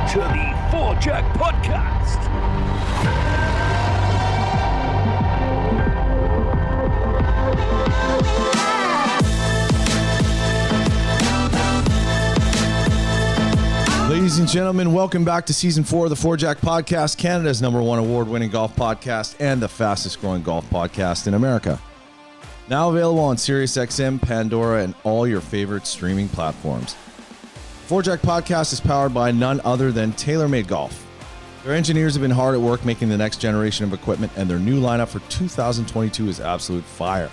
to the Four Jack Podcast. Ladies and gentlemen, welcome back to Season 4 of the Four Jack Podcast, Canada's #1 award-winning golf podcast and the fastest-growing golf podcast in America. Now available on SiriusXM, Pandora, and all your favorite streaming platforms. Four Jack Podcast is powered by none other than TaylorMade Golf. Their engineers have been hard at work making the next generation of equipment, and their new lineup for 2022 is absolute fire.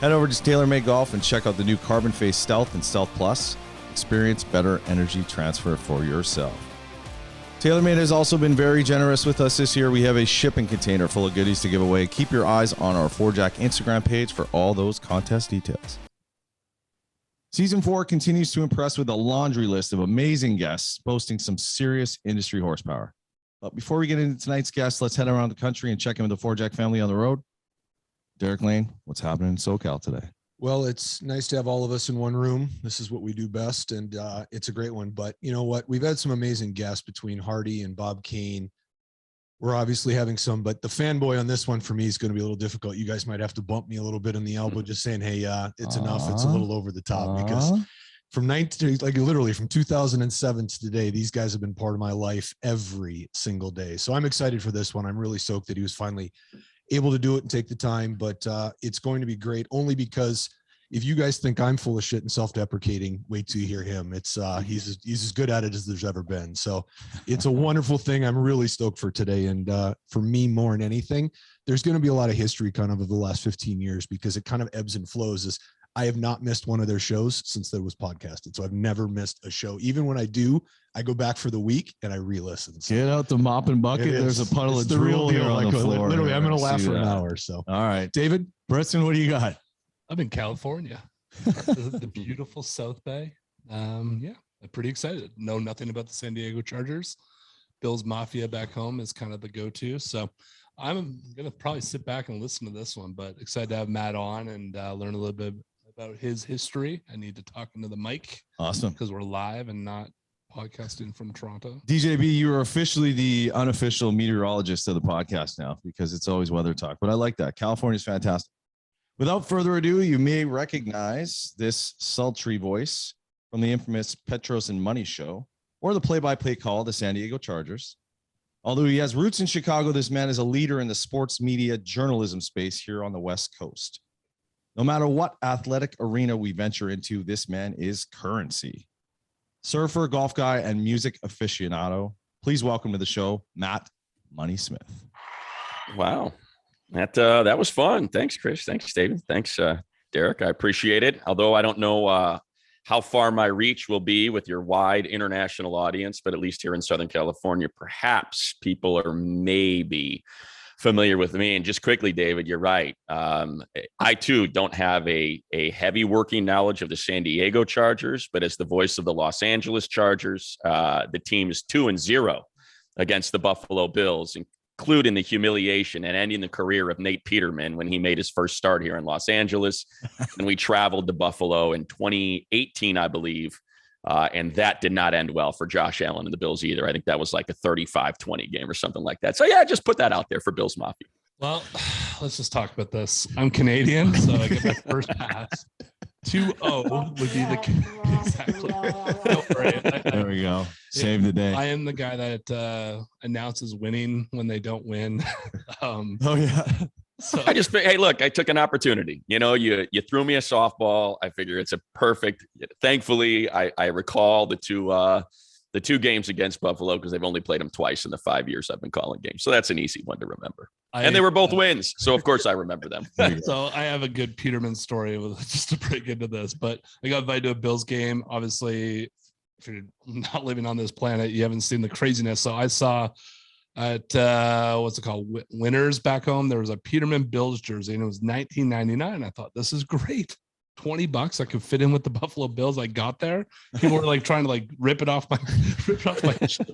Head over to TaylorMade Golf and check out the new Carbon Face Stealth and Stealth Plus. Experience better energy transfer for yourself. TaylorMade has also been very generous with us this year. We have a shipping container full of goodies to give away. Keep your eyes on our 4Jack Instagram page for all those contest details. Season 4 continues to impress with a laundry list of amazing guests boasting some serious industry horsepower. But before we get into tonight's guests, let's head around the country and check in with the 4Jack family on the road. Derek Lane, what's happening in SoCal today? Well, it's nice to have all of us in one room. This is what we do best, and it's a great one. But you know what? We've had some amazing guests between Hardy and Bob Kane. We're obviously having some, but the fanboy on this one for me is going to be a little difficult. You guys might have to bump me a little bit in the elbow, just saying, hey, it's enough. It's a little over the top because from 2007 to today, these guys have been part of my life every single day. So I'm excited for this one. I'm really stoked that he was finally able to do it and take the time, but it's going to be great only because if you guys think I'm full of shit and self-deprecating, wait till you hear him. It's he's as good at it as there's ever been. So it's a wonderful thing. I'm really stoked for today. And for me, more than anything, there's going to be a lot of history kind of the last 15 years because it kind of ebbs and flows. As I have not missed one of their shows since there was podcasted. So I've never missed a show. Even when I do, I go back for the week and I re-listen. So get out the mop and bucket. There's a puddle of drool here on the floor. Literally, I'm going to laugh for an hour. So, all right, David, Preston, what do you got? I'm in California, the beautiful South Bay. I'm pretty excited. Know nothing about the San Diego Chargers. Bills Mafia back home is kind of the go-to. So I'm going to probably sit back and listen to this one, but excited to have Matt on and learn a little bit about his history. I need to talk into the mic. Awesome. Because we're live and not podcasting from Toronto. DJB, you are officially the unofficial meteorologist of the podcast now because it's always weather talk, but I like that. California's fantastic. Without further ado, you may recognize this sultry voice from the infamous Petros and Money show or the play-by-play call, the San Diego Chargers. Although he has roots in Chicago, this man is a leader in the sports media journalism space here on the West Coast. No matter what athletic arena we venture into, this man is currency. Surfer, golf guy, and music aficionado. Please welcome to the show, Matt Moneysmith. Wow. That was fun. Thanks, Chris. Thanks, David. Thanks, Derek. I appreciate it. Although I don't know how far my reach will be with your wide international audience, but at least here in Southern California, perhaps people are maybe familiar with me. And just quickly, David, you're right. I too don't have a heavy working knowledge of the San Diego Chargers, but as the voice of the Los Angeles Chargers, the team is 2-0 against the Buffalo Bills, including the humiliation and ending the career of Nate Peterman when he made his first start here in Los Angeles. And we traveled to Buffalo in 2018, I believe. And that did not end well for Josh Allen and the Bills either. I think that was like a 35-20 game or something like that. So yeah, just put that out there for Bills Mafia. Well, let's just talk about this. I'm Canadian, so I get my first pass. 2-0 would be the exactly. There we go. Save the day. I am the guy that announces winning when they don't win. Oh yeah. So hey, look, I took an opportunity. You know, you threw me a softball. I figure it's a perfect. Thankfully, I recall the two games against Buffalo because they've only played them twice in the 5 years I've been calling games. So that's an easy one to remember. And they were both wins. So of course I remember them. So I have a good Peterman story just to break into this, but I got invited to a Bills game. Obviously, if you're not living on this planet, you haven't seen the craziness. So I saw at what's it called? Winners back home. There was a Peterman Bills jersey and it was $19.99. I thought this is great. $20 I could fit in with the Buffalo Bills. I got there. People were like trying to like rip it off my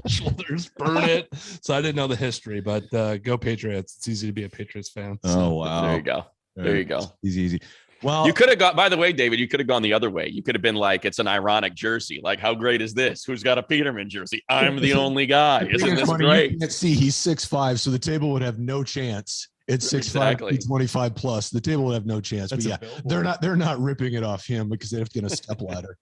shoulders, burn it. So I didn't know the history, but go Patriots. It's easy to be a Patriots fan. So. Oh wow. There you go. There you go. Easy. Well, You could have got, by the way, David, you could have gone the other way. You could have been like, it's an ironic jersey. Like, how great is this? Who's got a Peterman jersey? I'm the only guy. Isn't this great? You can't see he's 6'5", so the table would have no chance. It's 6'5", Exactly. 25 plus. The table would have no chance. But yeah, they're not ripping it off him because they have to get a step ladder.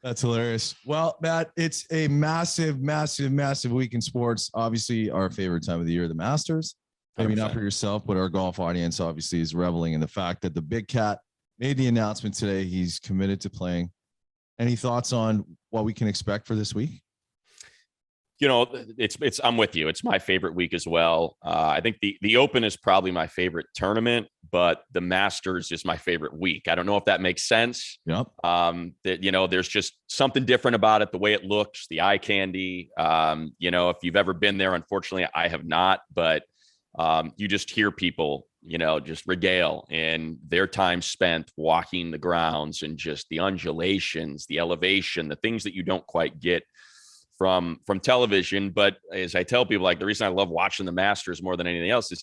That's hilarious. Well, Matt, it's a massive, massive, massive week in sports. Obviously, our favorite time of the year, the Masters. Maybe 100%. not for yourself, but our golf audience obviously is reveling in the fact that the big cat made the announcement today. He's committed to playing. Any thoughts on what we can expect for this week? You know, I'm with you. It's my favorite week as well. I think the Open is probably my favorite tournament, but the Masters is my favorite week. I don't know if that makes sense. Yep. That, you know, there's just something different about it, the way it looks, the eye candy. You know, if you've ever been there, unfortunately, I have not, but you just hear people, you know, just regale in their time spent walking the grounds and just the undulations, the elevation, the things that you don't quite get from television. But as I tell people, like, the reason I love watching the Masters more than anything else is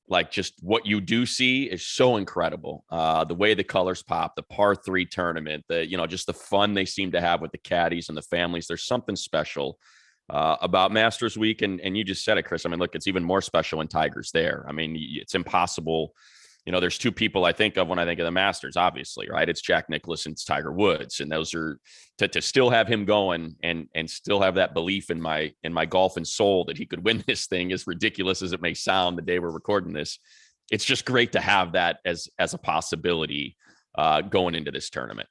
like just what you do see is so incredible. The way the colors pop, the par 3 tournament, the, you know, just the fun they seem to have with the caddies and the families. There's something special about Masters week. And you just said it, Chris. I mean, look, it's even more special when Tiger's there. I mean, it's impossible. You know, there's two people I think of when I think of the Masters, obviously, right? It's Jack Nicklaus and it's Tiger Woods. And those are to still have him going and still have that belief in my golf and soul that he could win this thing, as ridiculous as it may sound the day we're recording this. It's just great to have that as a possibility going into this tournament.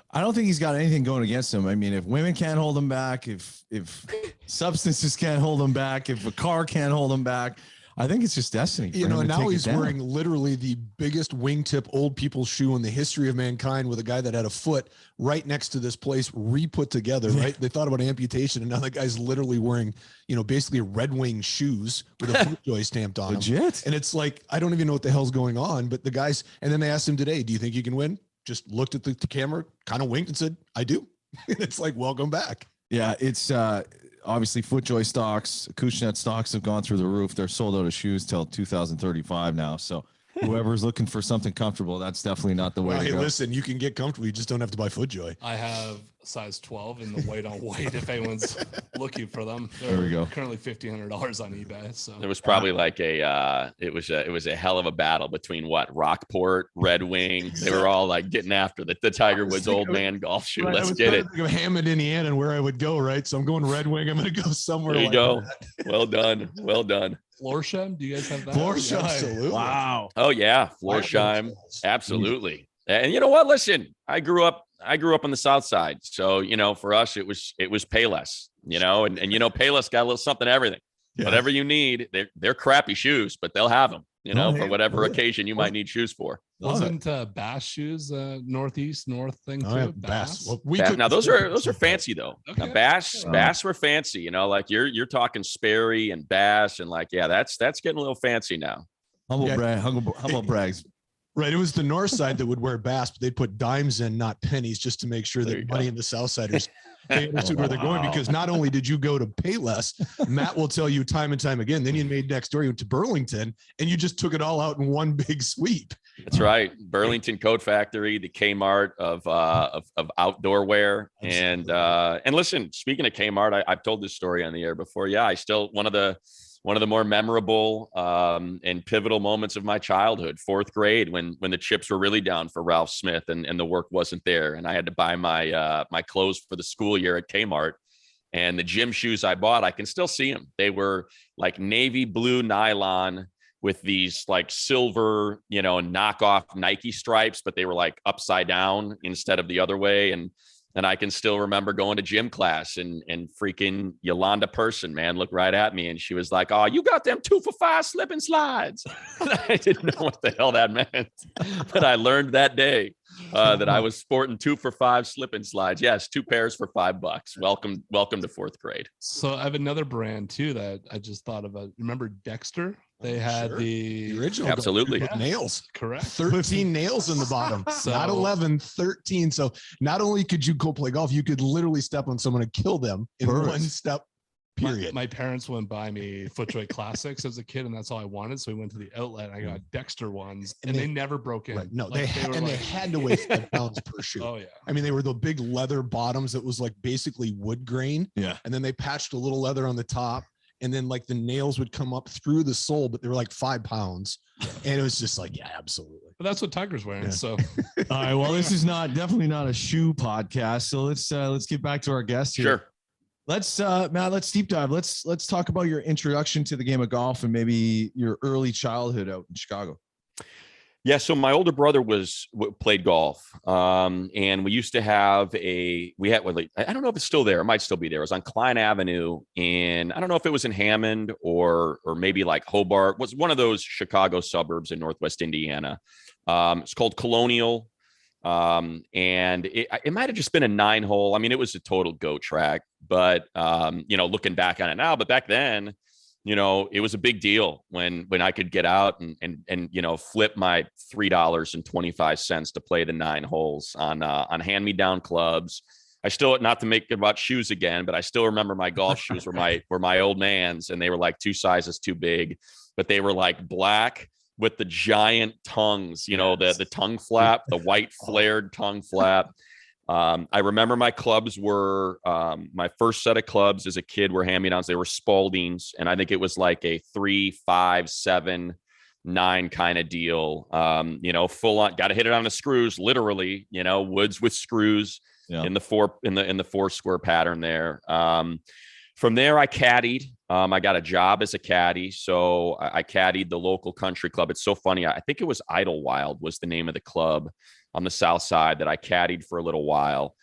I don't think he's got anything going against him. I mean, if women can't hold him back, if substances can't hold him back, if a car can't hold him back, I think it's just destiny. You know, and now he's wearing literally the biggest wingtip old people's shoe in the history of mankind, with a guy that had a foot right next to this place re-put together, right? They thought about amputation, and now the guy's literally wearing, you know, basically Red Wing shoes with a FootJoy stamped on them. And it's like, I don't even know what the hell's going on, but the guys, and then they asked him today, do you think you can win? Just looked at the camera, kind of winked and said, I do. It's like, welcome back. Yeah, it's obviously FootJoy stocks, Acushnet stocks have gone through the roof. They're sold out of shoes till 2035 now. So whoever's looking for something comfortable, that's definitely not the way to go. Listen, you can get comfortable. You just don't have to buy FootJoy. I have size 12 in the white on white if anyone's looking for them. There we go. Currently $1,500 on eBay. So it was probably like it was a hell of a battle between Rockport, Red Wing. They were all like getting after the Tiger Woods old man golf shoe. Right, Let's get it. Of Hammond, Indiana, and where I would go, right? So I'm going Red Wing. I'm going to go somewhere. There you go. Well done. Well done. Florsheim, do you guys have that? Florsheim, absolutely. Wow. Oh yeah, Florsheim, absolutely. And you know what? Listen, I grew up on the South Side, so you know, for us, it was Payless, you know, and you know, Payless got a little something, everything, whatever you need. They're crappy shoes, but they'll have them, you know, for whatever occasion you might need shoes for. Wasn't Bass shoes North thing too? Yeah, Bass. Well, Now those are fancy though. Okay. Now, Bass were fancy, you know, like you're talking Sperry and Bass, and like, yeah, that's getting a little fancy now. Humble brags. Right. It was the North Side that would wear Bass, but they'd put dimes in, not pennies, just to make sure that money in the South Siders, they understood where they're going. Because not only did you go to Payless, Matt will tell you time and time again, then you made next door, you went to Burlington, and you just took it all out in one big sweep. That's right. Burlington Coat Factory, the Kmart of outdoor wear. And listen, speaking of Kmart, I've told this story on the air before. Yeah, I still one of the more memorable and pivotal moments of my childhood, 4th grade, when the chips were really down for Ralph Smith and the work wasn't there. And I had to buy my clothes for the school year at Kmart. And the gym shoes I bought, I can still see them. They were like navy blue nylon with these like silver, you know, knockoff Nike stripes, but they were like upside down instead of the other way. And I can still remember going to gym class and freaking Yolanda Person, man, looked right at me. And she was like, oh, you got them 2 for $5 slip and slides. I didn't know what the hell that meant, but I learned that day that I was sporting 2 for $5 slip and slides. Yes. 2 pairs for $5. Welcome to 4th grade. So I have another brand too that I just thought about. Remember Dexter? They had the original. Absolutely. Nails. Correct. 13 nails in the bottom. So, not 11, 13. So not only could you go play golf, you could literally step on someone and kill them in one step. period. My parents wouldn't buy me FootJoy Classics as a kid, and that's all I wanted. So we went to the outlet and I got Dexter ones, and they never broke in. Right. No, like, they had to weigh 5 pounds per shoe. Oh yeah. I mean, they were the big leather bottoms that was like basically wood grain. Yeah. And then they patched a little leather on the top, and then like the nails would come up through the sole, but they were like 5 pounds. And it was just like, yeah, absolutely. But that's what Tiger's wearing. Yeah. So All right. Well, this is definitely not a shoe podcast. So let's get back to our guest here. Sure. Matt, let's deep dive. Let's talk about your introduction to the game of golf and maybe your early childhood out in Chicago. Yeah, so my older brother played golf, and we used to have I don't know if it's still there. It might still be there. It was on Klein Avenue, and I don't know if it was in Hammond or maybe like Hobart. It was one of those Chicago suburbs in Northwest Indiana. It's called Colonial, and it might have just been a 9-hole. I mean, it was a total goat track, but looking back on it now, but back then, it was a big deal when I could get out and flip my $3.25 to play the 9 holes on hand-me-down clubs. I still, not to make it about shoes again, but I still remember my golf shoes were my old man's, and they were like 2 sizes too big, but they were like black with the giant tongues, the tongue flap, the white flared tongue flap. I remember my clubs were my first set of clubs as a kid were hand-me-downs. They were Spaldings, and I think it was like a 3, 5, 7, 9 kind of deal. Full on, got to hit it on the screws, literally. Woods with screws in the 4 square pattern there. From there, I caddied. I got a job as a caddy, so I caddied the local country club. It's so funny. I think it was Idlewild was the name of the club on the south side that I caddied for a little while.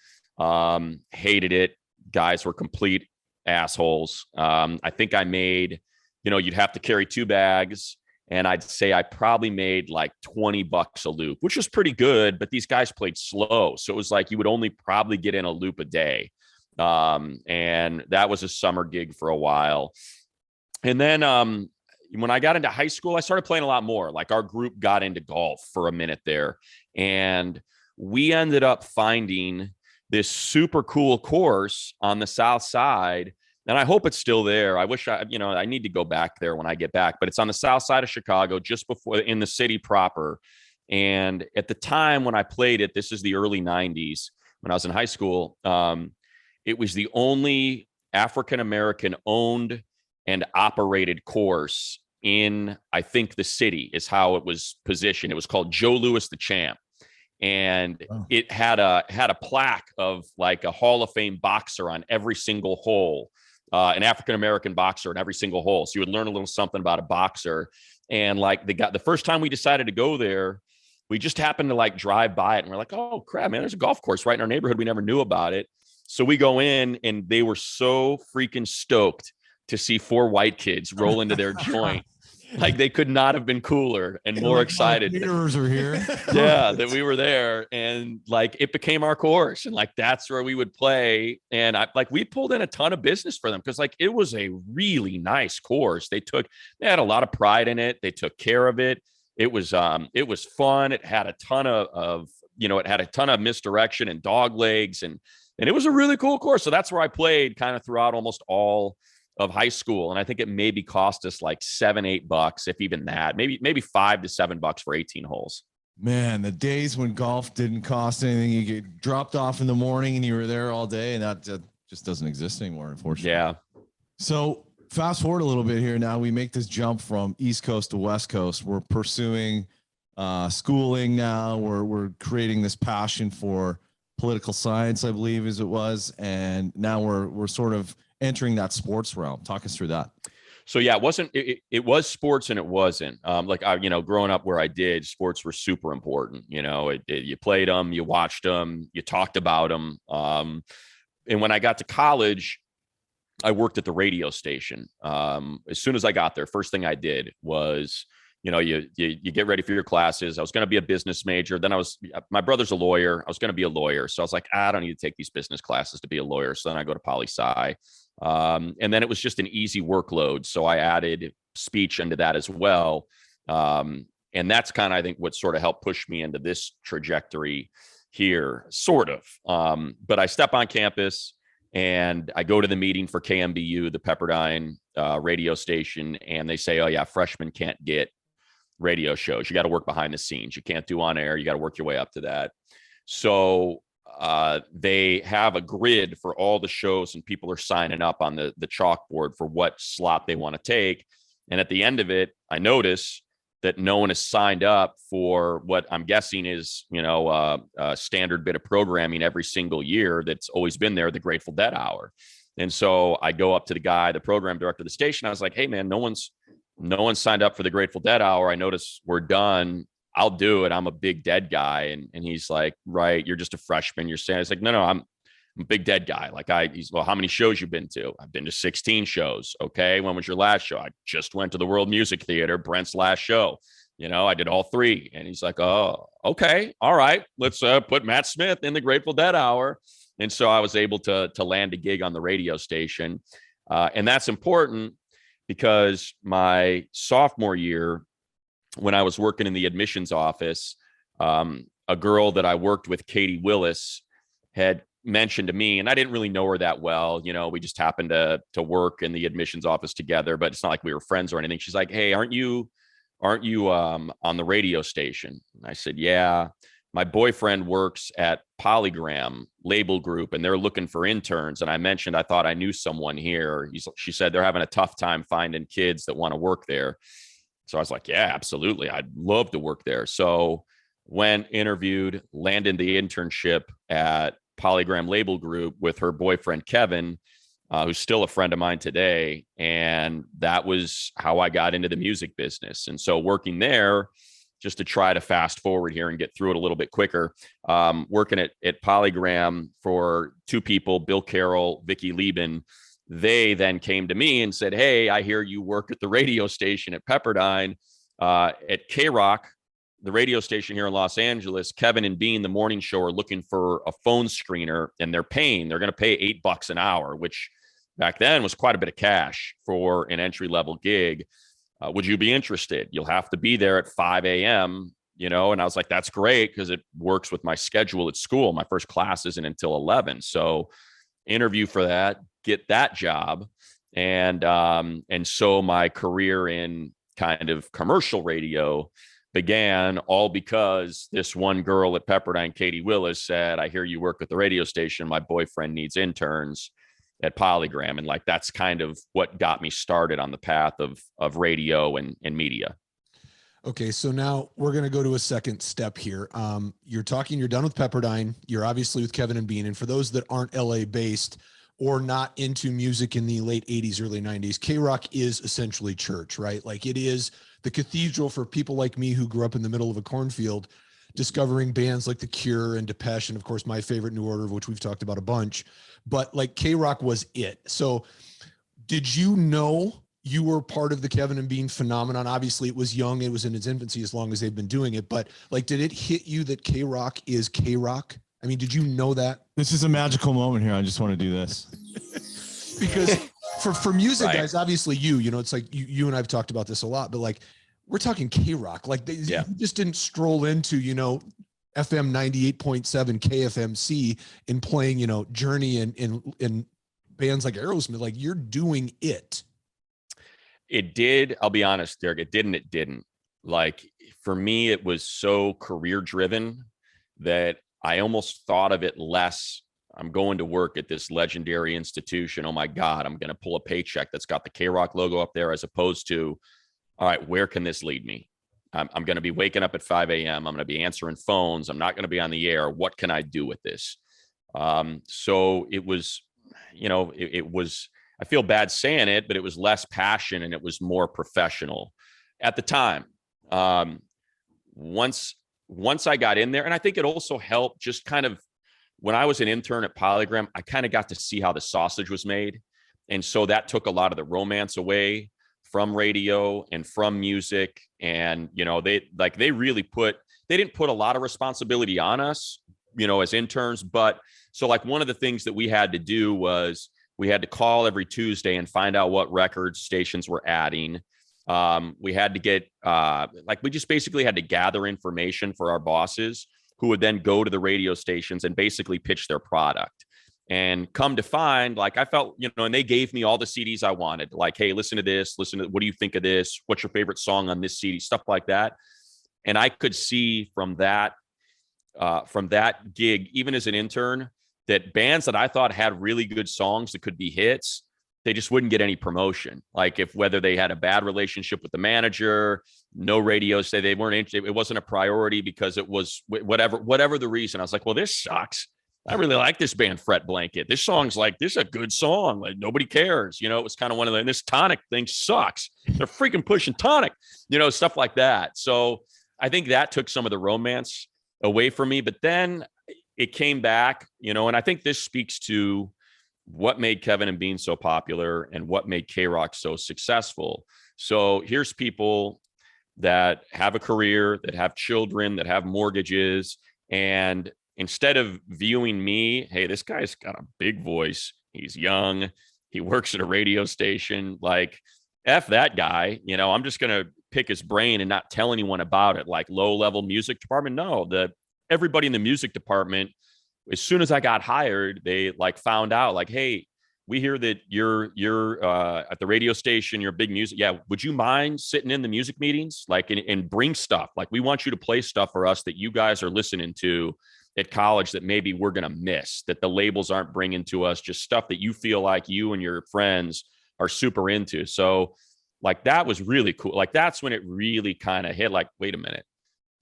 Hated it. Guys were complete assholes. I think I made, you'd have to carry 2 bags, and I'd say I probably made like $20 a loop, which was pretty good, but these guys played slow. So it was like you would only probably get in a loop a day. And that was a summer gig for a while. And then when I got into high school, I started playing a lot more. Like our group got into golf for a minute there. And we ended up finding this super cool course on the south side. And I hope it's still there. I wish I need to go back there when I get back, but it's on the south side of Chicago, just before in the city proper. And at the time when I played it, this is the early 90s when I was in high school. It was the only African-American owned and operated course in, I think, the city is how it was positioned. It was called Joe Louis the Champ. And it had a plaque of like a Hall of Fame boxer on every single hole, an African-American boxer in every single hole. So you would learn a little something about a boxer. And like the first time we decided to go there, we just happened to like drive by it, and we're like, oh crap, man, there's a golf course right in our neighborhood. We never knew about it. So we go in, and they were so freaking stoked to see 4 white kids roll into their joint. Like they could not have been cooler and more excited. Mirrors are here. Yeah, that we were there, and like it became our course, and like that's where we would play. And we pulled in a ton of business for them because like it was a really nice course. They had a lot of pride in it. They took care of it. It was fun. It had a ton of misdirection and dog legs, and it was a really cool course. So that's where I played kind of throughout almost all of high school. And I think it maybe cost us like $7-8, if even that, maybe $5 to $7 for 18 holes. Man, the days when golf didn't cost anything, you get dropped off in the morning and you were there all day, and that just doesn't exist anymore, unfortunately. Yeah. So fast forward a little bit here. Now we make this jump from East Coast to West Coast. We're pursuing schooling now. We're creating this passion for political science, I believe, as it was. And now we're sort of entering that sports realm. Talk us through that. So yeah, it was sports and it wasn't. Growing up where I did, sports were super important. You played them, you watched them, you talked about them. And when I got to college, I worked at the radio station. As soon as I got there, first thing I did was, you get ready for your classes. I was going to be a business major. Then my brother's a lawyer. I was going to be a lawyer. So I was like, I don't need to take these business classes to be a lawyer. So then I go to poli-sci. And then it was just an easy workload. So I added speech into that as well. And that's kind of, I think, what sort of helped push me into this trajectory here, sort of. But I step on campus And I go to the meeting for KMBU, the Pepperdine radio station, and they say, oh yeah, freshmen can't get radio shows. You got to work behind the scenes. You can't do on air. You got to work your way up to that. So they have a grid for all the shows, and people are signing up on the chalkboard for what slot they want to take. And at the end of it, I notice that no one has signed up for what I'm guessing is, a standard bit of programming every single year that's always been there, the Grateful Dead Hour. And so I go up to the guy, the program director of the station. I was like, hey man, no one's signed up for the Grateful Dead Hour. I notice we're done. I'll do it. I'm a big Dead guy. And he's like, right, you're just a freshman. You're saying, it's like, no, I'm a big Dead guy. He's, well, how many shows you been to? I've been to 16 shows. Okay. When was your last show? I just went to the World Music Theater, Brent's last show. I did all 3. And he's like, oh, okay. All right. Let's put Matt Smith in the Grateful Dead Hour. And so I was able to land a gig on the radio station. And that's important because my sophomore year, when I was working in the admissions office, a girl that I worked with, Katie Willis, had mentioned to me, and I didn't really know her that well. We just happened to work in the admissions office together, but it's not like we were friends or anything. She's like, hey, aren't you on the radio station? And I said, yeah, my boyfriend works at Polygram Label Group and they're looking for interns. And I mentioned, I thought I knew someone here. She said they're having a tough time finding kids that want to work there. So I was like, yeah, absolutely. I'd love to work there. So went, interviewed, landed the internship at Polygram Label Group with her boyfriend, Kevin, who's still a friend of mine today. And that was how I got into the music business. And so working there, just to try to fast forward here and get through it a little bit quicker, working at Polygram for 2 people, Bill Carroll, Vicky Lieben. They then came to me and said, hey, I hear you work at the radio station at Pepperdine. At K-Rock, the radio station here in Los Angeles, Kevin and Bean, the morning show, are looking for a phone screener, and they're going to pay $8 an hour, which back then was quite a bit of cash for an entry-level gig. Would you be interested? You'll have to be there at 5 a.m., and I was like, that's great because it works with my schedule at school. My first class isn't until 11. So interview for that, get that job. And so my career in kind of commercial radio began, all because this one girl at Pepperdine, Katie Willis, said, I hear you work at the radio station. My boyfriend needs interns at Polygram. And that's kind of what got me started on the path of radio and media. Okay, so now we're going to go to a second step here. You're done with Pepperdine. You're obviously with Kevin and Bean. And for those that aren't LA based or not into music in the late 80s, early 90s, K-Rock is essentially church, right? It is the cathedral for people like me who grew up in the middle of a cornfield, discovering bands like The Cure and Depeche, and of course my favorite, New Order, of which we've talked about a bunch. But K-Rock was it. So did you know you were part of the Kevin and Bean phenomenon? Obviously it was young, it was in its infancy as long as they've been doing it, but did it hit you that K-Rock is K-Rock? I mean, did you know that? This is a magical moment here. I just want to do this. Because for music Right. guys, obviously it's like you and I've talked about this a lot, but we're talking K-Rock. You just didn't stroll into, FM 98.7 KFMC and playing, Journey and bands like Aerosmith. You're doing it. It did. I'll be honest, Derek, it didn't. For me, it was so career driven that I almost thought of it less. I'm going to work at this legendary institution. Oh my God, I'm going to pull a paycheck that's got the K-Rock logo up there, as opposed to, all right, where can this lead me? I'm going to be waking up at 5 a.m. I'm going to be answering phones. I'm not going to be on the air. What can I do with this? So it was, it was, I feel bad saying it, but it was less passion and it was more professional at the time. Once I got in there, and I think it also helped just kind of, when I was an intern at Polygram, I kind of got to see how the sausage was made. And so that took a lot of the romance away from radio and from music. And, they didn't put a lot of responsibility on us, as interns. But so one of the things that we had to do was we had to call every Tuesday and find out what record stations were adding. We had to get, we just basically had to gather information for our bosses, who would then go to the radio stations and basically pitch their product. And come to find, like, I felt, and they gave me all the CDs I wanted. Like, hey, listen to this. What do you think of this? What's your favorite song on this CD? Stuff like that. And I could see from that gig, even as an intern, that bands that I thought had really good songs that could be hits, they just wouldn't get any promotion. Like, whether they had a bad relationship with the manager, no radio say they weren't interested, it wasn't a priority because it was whatever the reason. I was like, well, this sucks. I really like this band, Fret Blanket. This song's like, this is a good song. Like, nobody cares. It was kind of one of the, this Tonic thing sucks. They're freaking pushing Tonic, stuff like that. So I think that took some of the romance away from me, but then it came back, and I think this speaks to what made Kevin and Bean so popular and what made K-Rock so successful. So here's people that have a career, that have children, that have mortgages, and instead of viewing me, hey, this guy's got a big voice, he's young, he works at a radio station, like, F that guy, I'm just going to pick his brain and not tell anyone about it. Like, low-level music department. No, everybody in the music department, as soon as I got hired, they found out, like, hey, we hear that you're at the radio station, you're big music. Yeah. Would you mind sitting in the music meetings? And bring stuff. Like, we want you to play stuff for us that you guys are listening to at college that maybe we're going to miss, that the labels aren't bringing to us, just stuff that you feel like you and your friends are super into. So that was really cool. Like, that's when it really kind of hit, like, wait a minute.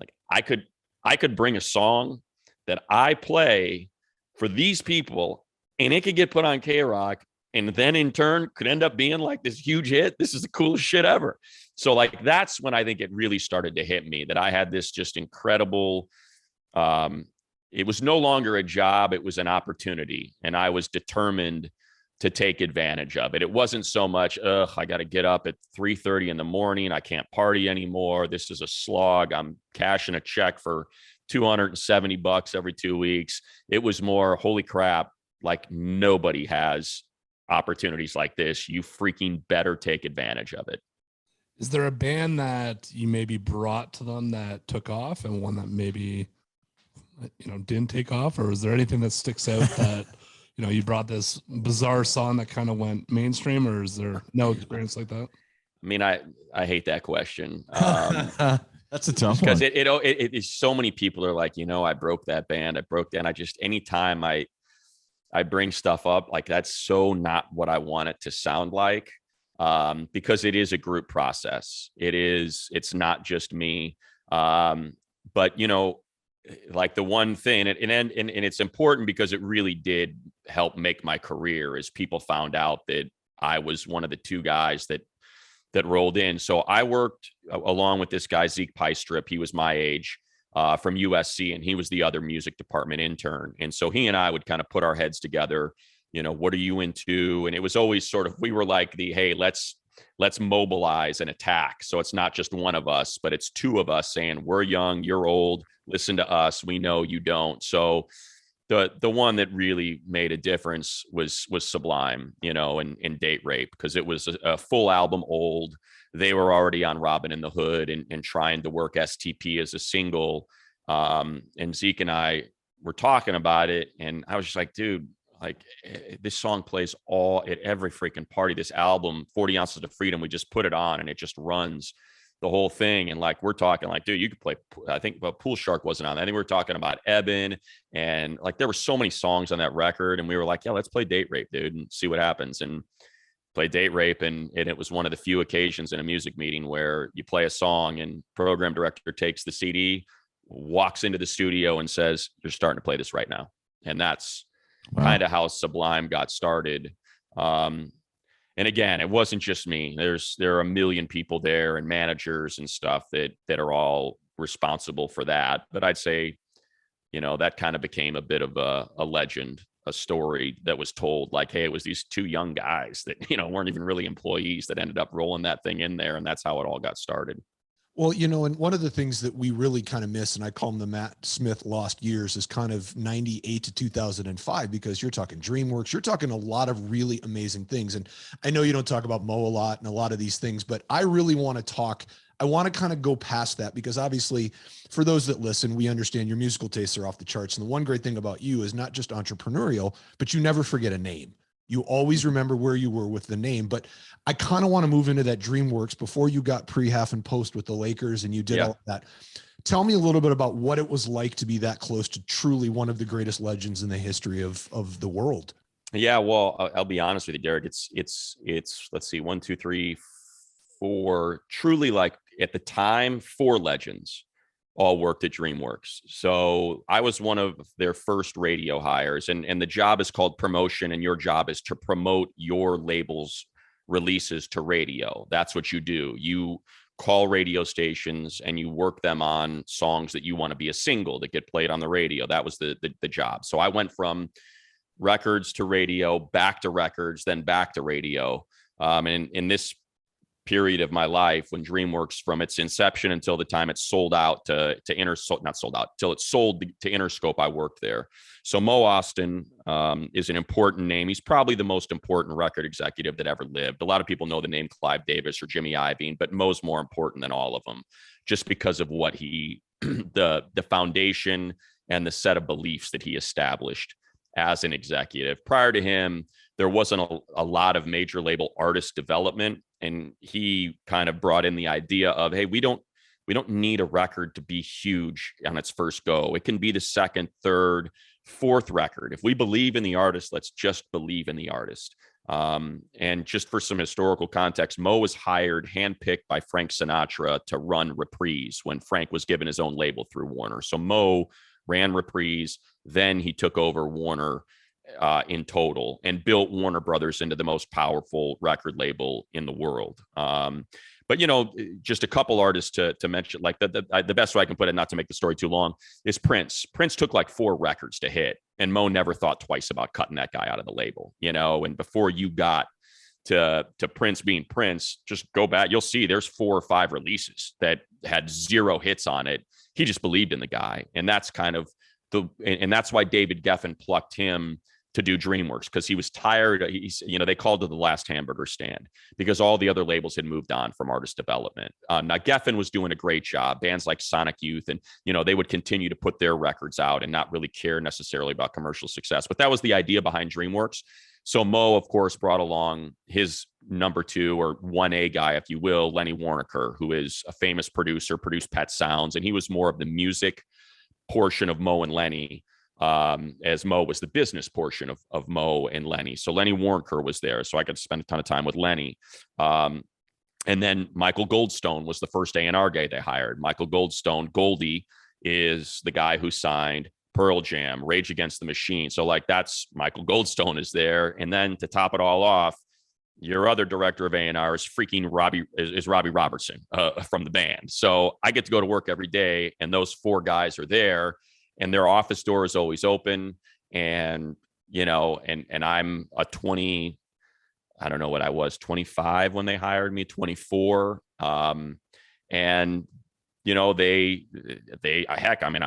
Like, I could bring a song that I play for these people and it could get put on K-Rock, and then in turn could end up being like this huge hit. This is the coolest shit ever. So that's when I think it really started to hit me that I had this just incredible, it was no longer a job. It was an opportunity. And I was determined to take advantage of it. It wasn't so much, I got to get up at 3:30 in the morning. I can't party anymore. This is a slog. I'm cashing a check for $270 every 2 weeks. It was more, holy crap, like, nobody has opportunities like this. You freaking better take advantage of it. Is there a band that you maybe brought to them that took off and one that maybe, didn't take off? Or is there anything that sticks out that, you brought this bizarre song that kind of went mainstream, or is there no experience like that? I mean, I hate that question. That's a tough one. Because it is, so many people are like, I broke that band. Anytime I bring stuff up, like, that's so not what I want it to sound like, because it is a group process. It's not just me. But, like, the one thing, and it's important because it really did help make my career, is people found out that I was one of the two guys that rolled in. So I worked along with this guy, Zeke Peistrip. He was my age, from USC, and he was the other music department intern. And so he and I would kind of put our heads together, what are you into? And it was always sort of, we were like hey, let's mobilize and attack. So it's not just one of us, but it's two of us saying, we're young, you're old, listen to us. We know you don't. So the one that really made a difference was Sublime, and Date Rape, because it was a full album old. They were already on Robin in the Hood and trying to work STP as a single. And Zeke and I were talking about it, and I was just like, dude, like, this song plays at every freaking party. This album, 40 Ounces of Freedom, we just put it on and it just runs the whole thing. And like, we're talking like, dude, you could play, I think, but Pool Shark wasn't on. I think we were talking about Eben, and like, there were so many songs on that record, and we were like, yeah, let's play Date Rape, dude, and see what happens. And play Date Rape. And it was one of the few occasions in a music meeting where you play a song and program director takes the CD, walks into the studio and says, you're starting to play this right now. And that's kind of how Sublime got started. And again, it wasn't just me. There are a million people there and managers and stuff that are all responsible for that. But I'd say, that kind of became a bit of a legend, a story that was told, like, hey, it was these two young guys that, weren't even really employees that ended up rolling that thing in there. And that's how it all got started. Well, and one of the things that we really kind of miss, and I call them the Matt Smith lost years, is kind of 98 to 2005, because you're talking DreamWorks, you're talking a lot of really amazing things. And I know you don't talk about Mo a lot and a lot of these things, but I really want to talk I want to kind of go past that because obviously for those that listen, we understand your musical tastes are off the charts. And the one great thing about you is not just entrepreneurial, but you never forget a name. You always remember where you were with the name. But I kind of want to move into that DreamWorks before you got pre, half, and post with the Lakers and you did all of that. Tell me a little bit about what it was like to be that close to truly one of the greatest legends in the history of the world. Yeah, well, I'll be honest with you, Derek. It's let's see, 1, 2, 3, 4. Truly, like at the time, 4 legends all worked at DreamWorks. So I was one of their first radio hires, and the job is called promotion, and your job is to promote your label's releases to radio. That's what you do. You call radio stations and you work them on songs that you want to be a single that get played on the radio. That was the job. So I went from records to radio, back to records, then back to radio. And in this period of my life, when DreamWorks, from its inception until the time it sold out to not sold out, till it sold to Interscope, I worked there. So Mo Austin is an important name. He's probably the most important record executive that ever lived. A lot of people know the name Clive Davis or Jimmy Iovine, but Mo's more important than all of them, just because of what he, the foundation and the set of beliefs that he established as an executive. Prior to him, there wasn't a lot of major label artist development. And he kind of brought in the idea of, hey, we don't need a record to be huge on its first go. It can be the second, third, fourth record. If we believe in the artist, let's just believe in the artist. And just for some historical context, Mo was hired, handpicked by Frank Sinatra to run Reprise when Frank was given his own label through Warner. So Mo ran Reprise, then he took over Warner in total and built Warner Brothers into the most powerful record label in the world. But, you know, just a couple artists to mention, like the best way I can put it, not to make the story too long, is Prince. Prince took like 4 records to hit, and Mo never thought twice about cutting that guy out of the label, you know. And before you got to Prince being Prince, just go back, you'll see there's 4 or 5 releases that had 0 hits on it. He just believed in the guy. And that's kind of and that's why David Geffen plucked him to do DreamWorks, because he was tired. They called it the last hamburger stand, because all the other labels had moved on from artist development. Now Geffen was doing a great job. Bands like Sonic Youth, and they would continue to put their records out and not really care necessarily about commercial success. But that was the idea behind DreamWorks. So Mo, of course, brought along his number 2 or 1A guy, if you will, Lenny Waronker, who is a famous producer, produced Pet Sounds, and he was more of the music portion of Mo and Lenny, as Mo was the business portion of Mo and Lenny. So Lenny Waronker was there, so I got to spend a ton of time with Lenny. And then Michael Goldstone was the first A&R guy they hired. Michael Goldstone, Goldie, is the guy who signed Pearl Jam, Rage Against the Machine. So like that's Michael Goldstone is there. And then to top it all off, your other director of A&R is freaking Robbie Robertson from the band. So I get to go to work every day, and those 4 guys are there, and their office door is always open. And, and I'm a 20, I don't know what I was, 25 when they hired me, 24. And, I'm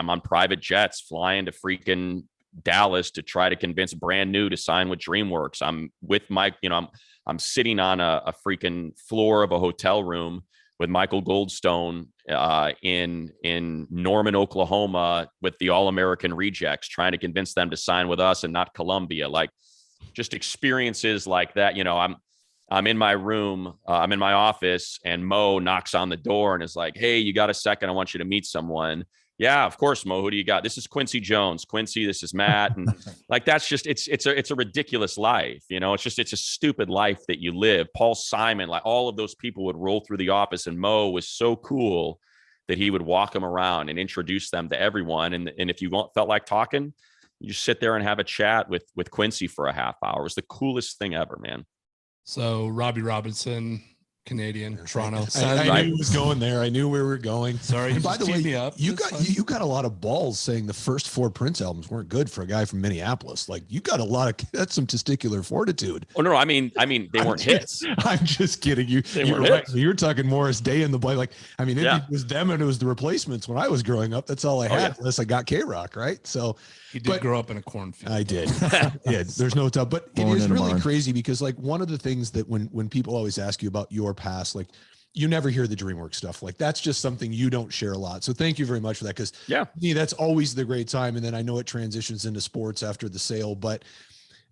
on private jets flying to freaking Dallas to try to convince Brand New to sign with DreamWorks. I'm with Mike, I'm sitting on a freaking floor of a hotel room with Michael Goldstone in Norman, Oklahoma, with the All-American Rejects, trying to convince them to sign with us and not Columbia. Like, just experiences like that. I'm in my room, I'm in my office, and Mo knocks on the door and is like, "Hey, you got a second? I want you to meet someone." "Yeah, of course, Mo. Who do you got?" "This is Quincy Jones." "Quincy, this is Matt." And like, that's just, it's a ridiculous life. It's a stupid life that you live. Paul Simon, like all of those people would roll through the office, and Mo was so cool that he would walk them around and introduce them to everyone. And if you felt like talking, you just sit there and have a chat with Quincy for a half hour. It was the coolest thing ever, man. So Robbie Robinson, Canadian, Toronto. I knew he was going there. I knew where we were going. Sorry. And by the way, you That's got a lot of balls saying the first 4 Prince albums weren't good for a guy from Minneapolis. Like, you got that's some testicular fortitude. Oh no, I mean they weren't hits. I'm just kidding. You're talking Morris Day in the play. Like, it was them and it was the Replacements when I was growing up. That's all I had, unless I got K-Rock, right? So he did grow up in a cornfield. I did. Yeah, there's no doubt. But it is really crazy because, like, one of the things that when people always ask you about your past, like, you never hear the DreamWorks stuff. Like that's just something you don't share a lot. So thank you very much for that. Cause that's always the great time. And then I know it transitions into sports after the sale, but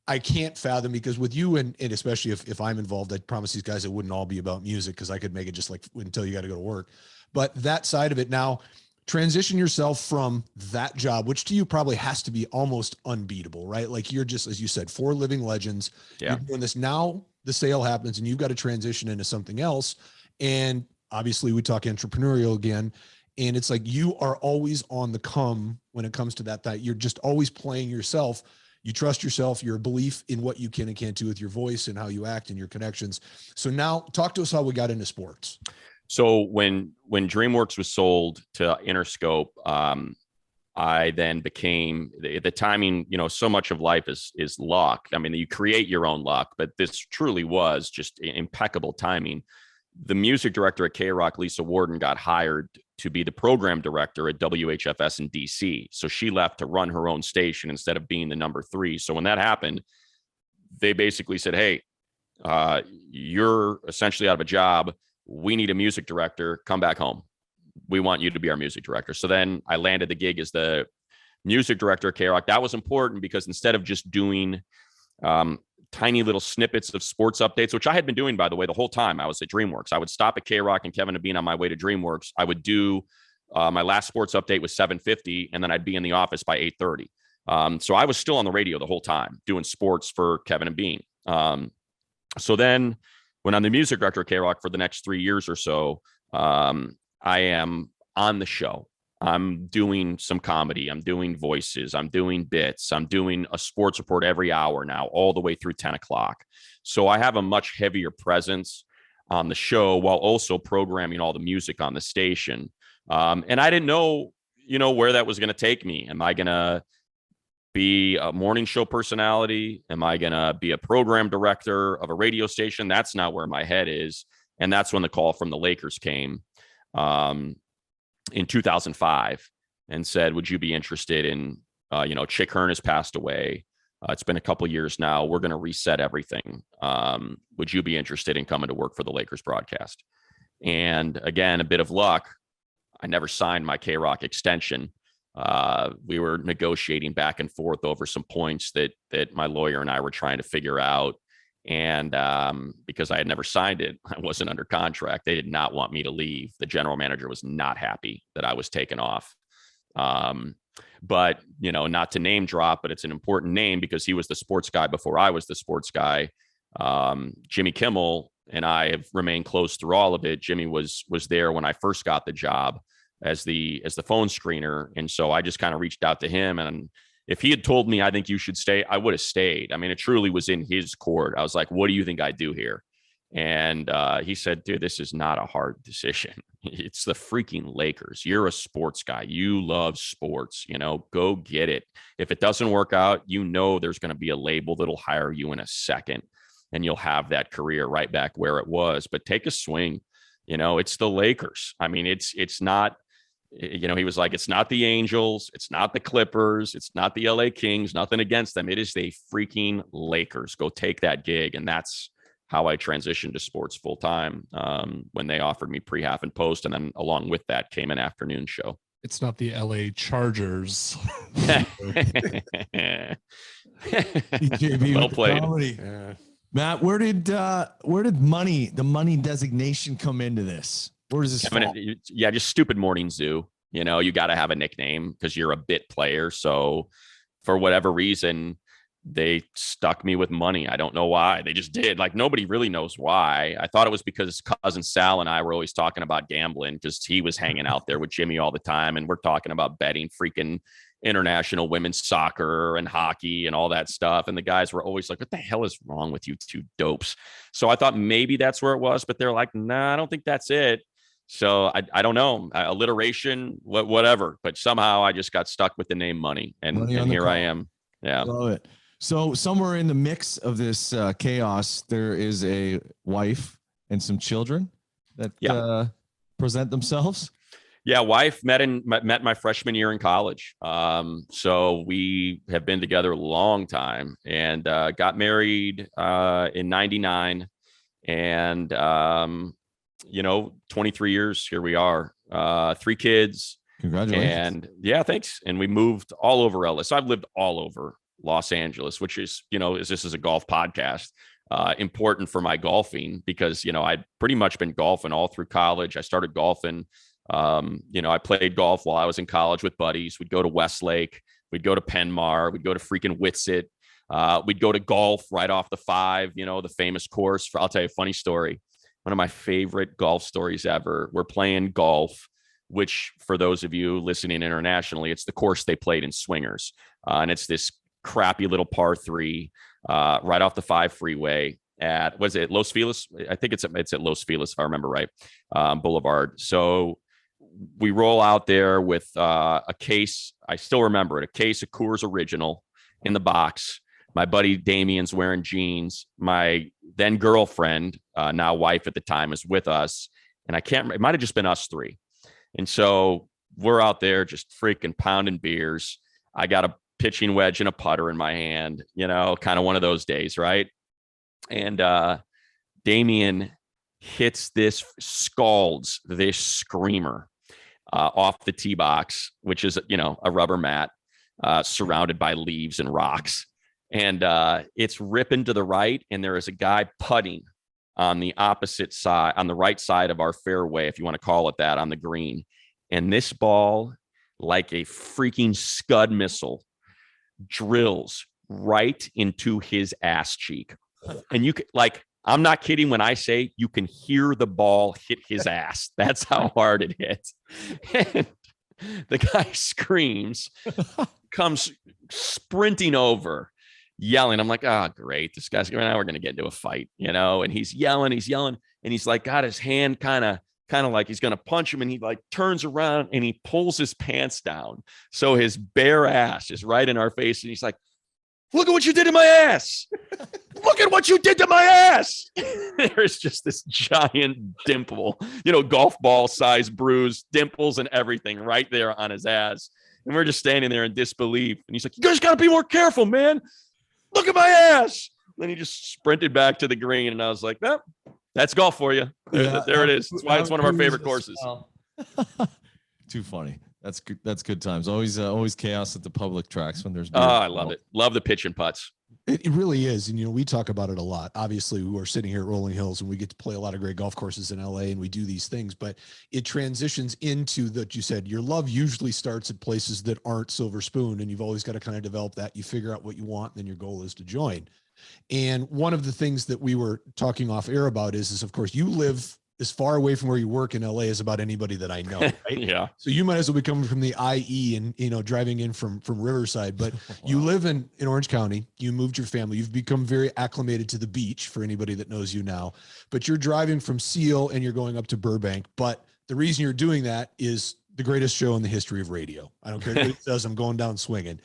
I can't fathom, because with you and especially if I'm involved, I promise these guys, it wouldn't all be about music, cause I could make it just like until you got to go to work. But that side of it now, transition yourself from that job, which to you probably has to be almost unbeatable, right? Like you're just, as you said, 4 living legends. Yeah. You're doing this now, the sale happens and you've got to transition into something else. And obviously we talk entrepreneurial again, and it's like, you are always on the come when it comes to that you're just always playing yourself. You trust yourself, your belief in what you can and can't do with your voice and how you act and your connections. So now talk to us how we got into sports. So when DreamWorks was sold to Interscope, I then became the timing, so much of life is luck. I mean, you create your own luck, but this truly was just impeccable timing. The music director at K-Rock, Lisa Warden, got hired to be the program director at WHFS in DC. So she left to run her own station instead of being the number 3. So when that happened, they basically said, hey, you're essentially out of a job. We need a music director. Come back home. We want you to be our music director. So then I landed the gig as the music director at K-Rock. That was important because instead of just doing tiny little snippets of sports updates, which I had been doing, by the way, the whole time I was at DreamWorks. I would stop at K-Rock and Kevin and Bean on my way to DreamWorks. I would do my last sports update was 7:50, and then I'd be in the office by 8:30. So I was still on the radio the whole time doing sports for Kevin and Bean. So then when I'm the music director at K-Rock for the next 3 years or so, I am on the show. I'm doing some comedy. I'm doing voices. I'm doing bits. I'm doing a sports report every hour now, all the way through 10 o'clock. So I have a much heavier presence on the show while also programming all the music on the station. And I didn't know, where that was going to take me. Am I going to be a morning show personality? Am I going to be a program director of a radio station? That's not where my head is. And that's when the call from the Lakers came. In 2005 and said, would you be interested in, Chick Hearn has passed away. It's been a couple of years now. We're going to reset everything. Would you be interested in coming to work for the Lakers broadcast? And again, a bit of luck. I never signed my K-Rock extension. We were negotiating back and forth over some points that my lawyer and I were trying to figure out. And because I had never signed it, I wasn't under contract. They did not want me to leave. The general manager was not happy that I was taken off. But, not to name drop, but it's an important name because he was the sports guy before I was the sports guy. Jimmy Kimmel and I have remained close through all of it. Jimmy was there when I first got the job as the phone screener. And so I just kind of reached out to him, and if he had told me, I think you should stay, I would have stayed. I mean, it truly was in his court. I was like, what do you think I do here? And he said, dude, this is not a hard decision. It's the freaking Lakers. You're a sports guy. You love sports, go get it. If it doesn't work out, there's going to be a label that'll hire you in a second and you'll have that career right back where it was. But take a swing. It's the Lakers. I mean, it's not, he was like, it's not the Angels, it's not the Clippers, it's not the LA Kings, nothing against them. It is the freaking Lakers. Go take that gig. And that's how I transitioned to sports full time when they offered me pre-half and post. And then along with that came an afternoon show. It's not the LA Chargers. Well played. Yeah. Matt, where did the money designation come into this? Where does this fall? Yeah, just stupid morning zoo. You got to have a nickname because you're a bit player. So for whatever reason, they stuck me with money. I don't know why. They just did. Like, nobody really knows why. I thought it was because cousin Sal and I were always talking about gambling because he was hanging out there with Jimmy all the time. And we're talking about betting freaking international women's soccer and hockey and all that stuff. And the guys were always like, what the hell is wrong with you two dopes? So I thought maybe that's where it was, but they're like, nah, I don't think that's it. So I don't know, alliteration, whatever, but somehow I just got stuck with the name Money. And here I am. Yeah. Love it. So somewhere in the mix of this chaos, there is a wife and some children that present themselves. Yeah, wife met my freshman year in college. So we have been together a long time and got married in 99. And you know, 23 years, here we are, 3 kids. Congratulations. And yeah, thanks. And we moved all over LA. So I've lived all over Los Angeles, which is, you know, this is a golf podcast, important for my golfing because, you know, I'd pretty much been golfing all through college. I started golfing. You know, I played golf while I was in college with buddies. We'd go to Westlake. We'd go to Penmar. We'd go to freaking Whitsett. We'd go to golf right off the 5, you know, the famous course. I'll tell you a funny story. One of my favorite golf stories ever. We're playing golf, which for those of you listening internationally, it's the course they played in Swingers. And it's this crappy little par 3 right off the 5 freeway at, was it Los Feliz? I think it's at Los Feliz, if I remember right, Boulevard. So we roll out there with a case. I still remember it, a case of Coors Original in the box. My buddy Damien's wearing jeans. My then girlfriend, now wife at the time, is with us. And I can't remember, it might have just been us 3. And so we're out there just freaking pounding beers. I got a pitching wedge and a putter in my hand, you know, kind of one of those days, right? And Damien hits this, scalds this screamer off the tee box, which is, you know, a rubber mat surrounded by leaves and rocks. And it's ripping to the right. And there is a guy putting on the opposite side, on the right side of our fairway, if you want to call it that, on the green. And this ball, like a freaking Scud missile, drills right into his ass cheek. And you can, like, I'm not kidding when I say you can hear the ball hit his ass. That's how hard it hits. And the guy screams, comes sprinting over, yelling. I'm like, oh, great. This guy's, now we're going to get into a fight, you know? And he's yelling, and he's like, got his hand kind of like he's going to punch him. And he like turns around and he pulls his pants down. So his bare ass is right in our face. And he's like, look at what you did to my ass. Look at what you did to my ass. There's just this giant dimple, you know, golf ball size bruise, dimples and everything right there on his ass. And we're just standing there in disbelief. And he's like, you guys got to be more careful, man. Look at my ass. Then he just sprinted back to the green. And I was like, well, that's golf for you. There it is. That's why it's one of our favorite courses. Too funny. That's good. That's good times. Always chaos at the public tracks when there's. Oh, I love it. Love the pitch and putts. It really is. And, you know, we talk about it a lot. Obviously, we are sitting here at Rolling Hills and we get to play a lot of great golf courses in LA and we do these things, but it transitions into that. You said your love usually starts at places that aren't Silver Spoon, and you've always got to kind of develop that. You figure out what you want, and then your goal is to join. And one of the things that we were talking off air about is of course, you live as far away from where you work in LA as about anybody that I know. Right? Yeah. So you might as well be coming from the IE and, you know, driving in from Riverside, but wow. You live in Orange County, you moved your family, you've become very acclimated to the beach for anybody that knows you now, but you're driving from Seal and you're going up to Burbank. But the reason you're doing that is the greatest show in the history of radio. I don't care what it says, I'm going down swinging.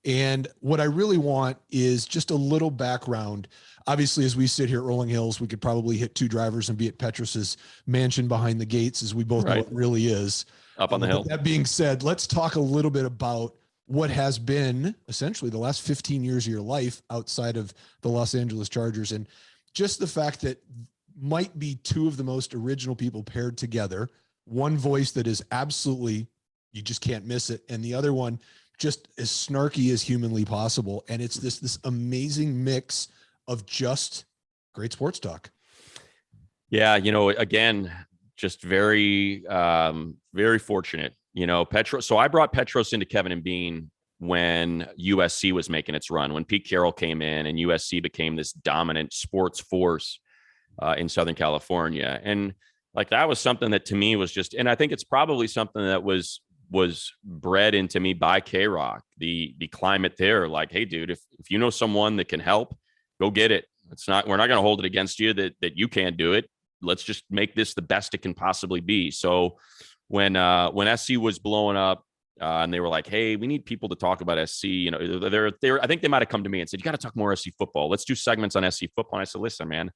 And what I really want is just a little background. Obviously, as we sit here at Rolling Hills, we could probably hit 2 drivers and be at Petrus's mansion behind the gates, as we both know it really is. Up on the hill. That being said, let's talk a little bit about what has been essentially the last 15 years of your life outside of the Los Angeles Chargers, and just the fact that might be 2 of the most original people paired together. One voice that is absolutely, you just can't miss it, and the other one just as snarky as humanly possible. And it's this amazing mix of just great sports talk. Yeah. You know, again, just very, very fortunate, you know, Petros. So I brought Petros into Kevin and Bean when USC was making its run, when Pete Carroll came in and USC became this dominant sports force in Southern California. And like, that was something that to me was just, and I think it's probably something that was bred into me by K-Rock, the climate there. Like, hey, dude, if you know someone that can help, go get it. We're not going to hold it against you that you can't do it. Let's just make this the best it can possibly be. So when SC was blowing up and they were like, hey, we need people to talk about SC, you know, I think they might've come to me and said, you got to talk more SC football. Let's do segments on SC football. And I said, listen, man,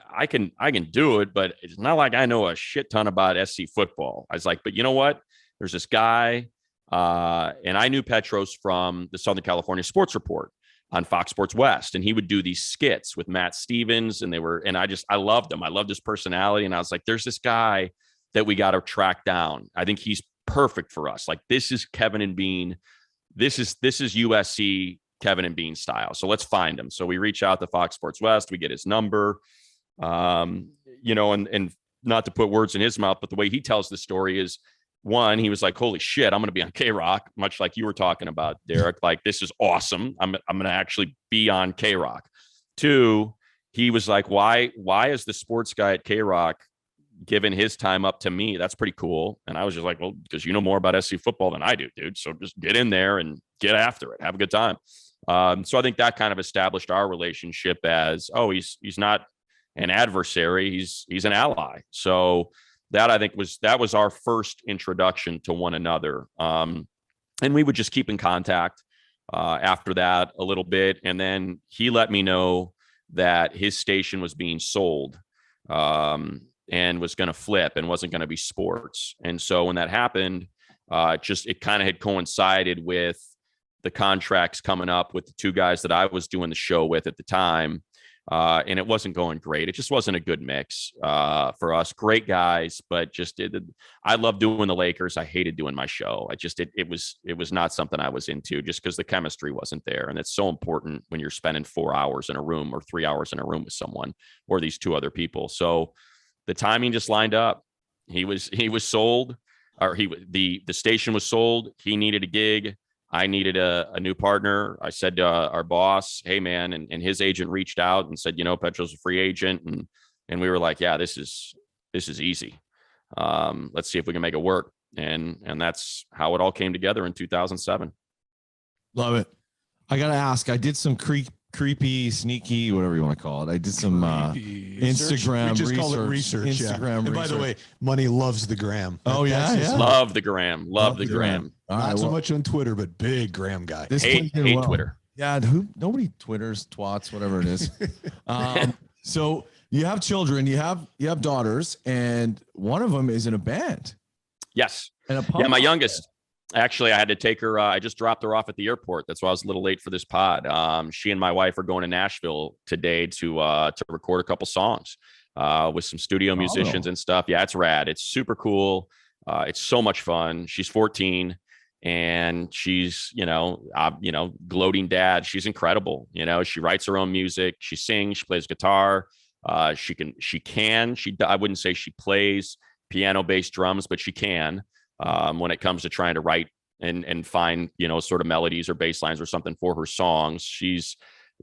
I can do it, but it's not like I know a shit ton about SC football. I was like, but you know what? There's this guy, and I knew Petros from the Southern California Sports Report. on Fox Sports West, and he would do these skits with Matt Stevens, and I loved him. I loved his personality, and I was like, there's this guy that we got to track down. I think he's perfect for us. Like, this is Kevin and Bean. This is USC Kevin and Bean style. So let's find him. So we reach out to Fox Sports West. We get his number, and not to put words in his mouth, but the way he tells the story is, one, he was like, holy shit, I'm going to be on K-Rock, much like you were talking about, Derek. Like, this is awesome. I'm going to actually be on K-Rock. Two, he was like, why is the sports guy at K-Rock giving his time up to me? That's pretty cool. And I was just like, well, because you know more about SC football than I do, dude. So just get in there and get after it. Have a good time. So I think that kind of established our relationship as, oh, he's not an adversary. He's an ally. So that, I think, was our first introduction to one another. And we would just keep in contact after that a little bit. And then he let me know that his station was being sold and was going to flip and wasn't going to be sports. And so when that happened, it kind of had coincided with the contracts coming up with the two guys that I was doing the show with at the time. And it wasn't going great. It just wasn't a good mix for us. Great guys, but I love doing the Lakers. I hated doing my show. It was not something I was into, just because the chemistry wasn't there. And it's so important when you're spending 4 hours in a room or 3 hours in a room with someone or these two other people. So the timing just lined up. He was sold, or the station was sold. He needed a gig. I needed a new partner. I said to our boss, hey man, and his agent reached out and said, Petro's a free agent. And we were like, yeah, this is easy. Let's see if we can make it work. And that's how it all came together in 2007. Love it. I got to ask, I did some creepy, sneaky, whatever you want to call it. I did some Instagram research. Call it research. Instagram. And by the way, Money loves the gram. Oh yeah. Love the gram. Love the gram. Not so much on Twitter, but big gram guy. Hate Twitter. Yeah, nobody Twitters, twats, whatever it is. So you have children, you have daughters, and one of them is in a band. Yes. Yeah, my youngest. Actually, I had to take her. I just dropped her off at the airport. That's why I was a little late for this pod. She and my wife are going to Nashville today to record a couple songs with some studio musicians and stuff. Yeah, it's rad. It's super cool. It's so much fun. She's 14 and she's, gloating dad. She's incredible. She writes her own music. She sings, she plays guitar. I wouldn't say she plays piano, bass, drums, but she can. When it comes to trying to write and find, sort of melodies or bass lines or something for her songs. She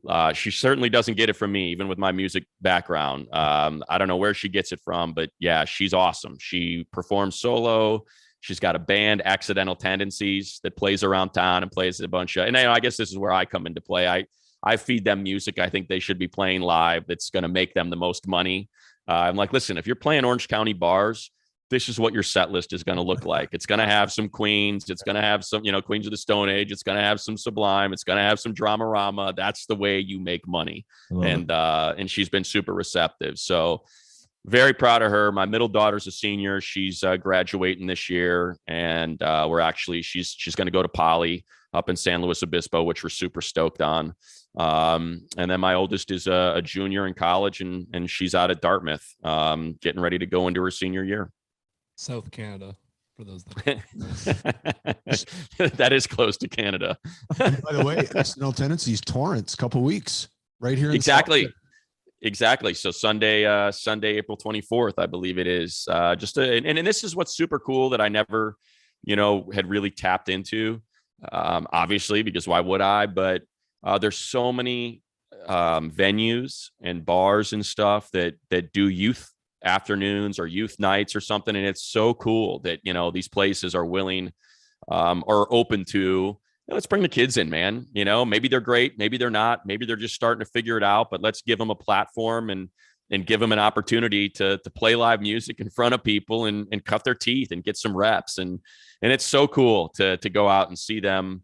certainly doesn't get it from me, even with my music background. I don't know where she gets it from, but yeah, she's awesome. She performs solo. She's got a band, Accidental Tendencies, that plays around town and plays a bunch of, and I guess this is where I come into play. I feed them music I think they should be playing live that's going to make them the most money. I'm like, listen, if you're playing Orange County bars, this is what your set list is going to look like. It's going to have some Queens. It's going to have some, Queens of the Stone Age. It's going to have some Sublime. It's going to have some Dramarama. That's the way you make money. And she's been super receptive. So very proud of her. My middle daughter's a senior. She's graduating this year. And she's going to go to Poly up in San Luis Obispo, which we're super stoked on. And then my oldest is a junior in college and she's out at Dartmouth, getting ready to go into her senior year. South Canada, for those that is close to Canada. By the way, SNL Tendencies Torrance, couple weeks right here. Exactly. So Sunday, April 24th, I believe it is. And this is what's super cool that I never, had really tapped into. Obviously, because why would I? But there's so many venues and bars and stuff that do youth afternoons or youth nights or something, and it's so cool that these places are willing or open to, let's bring the kids in, man. Maybe they're great, maybe they're not, maybe they're just starting to figure it out, but let's give them a platform and give them an opportunity to play live music in front of people and cut their teeth and get some reps. And it's so cool to go out and see them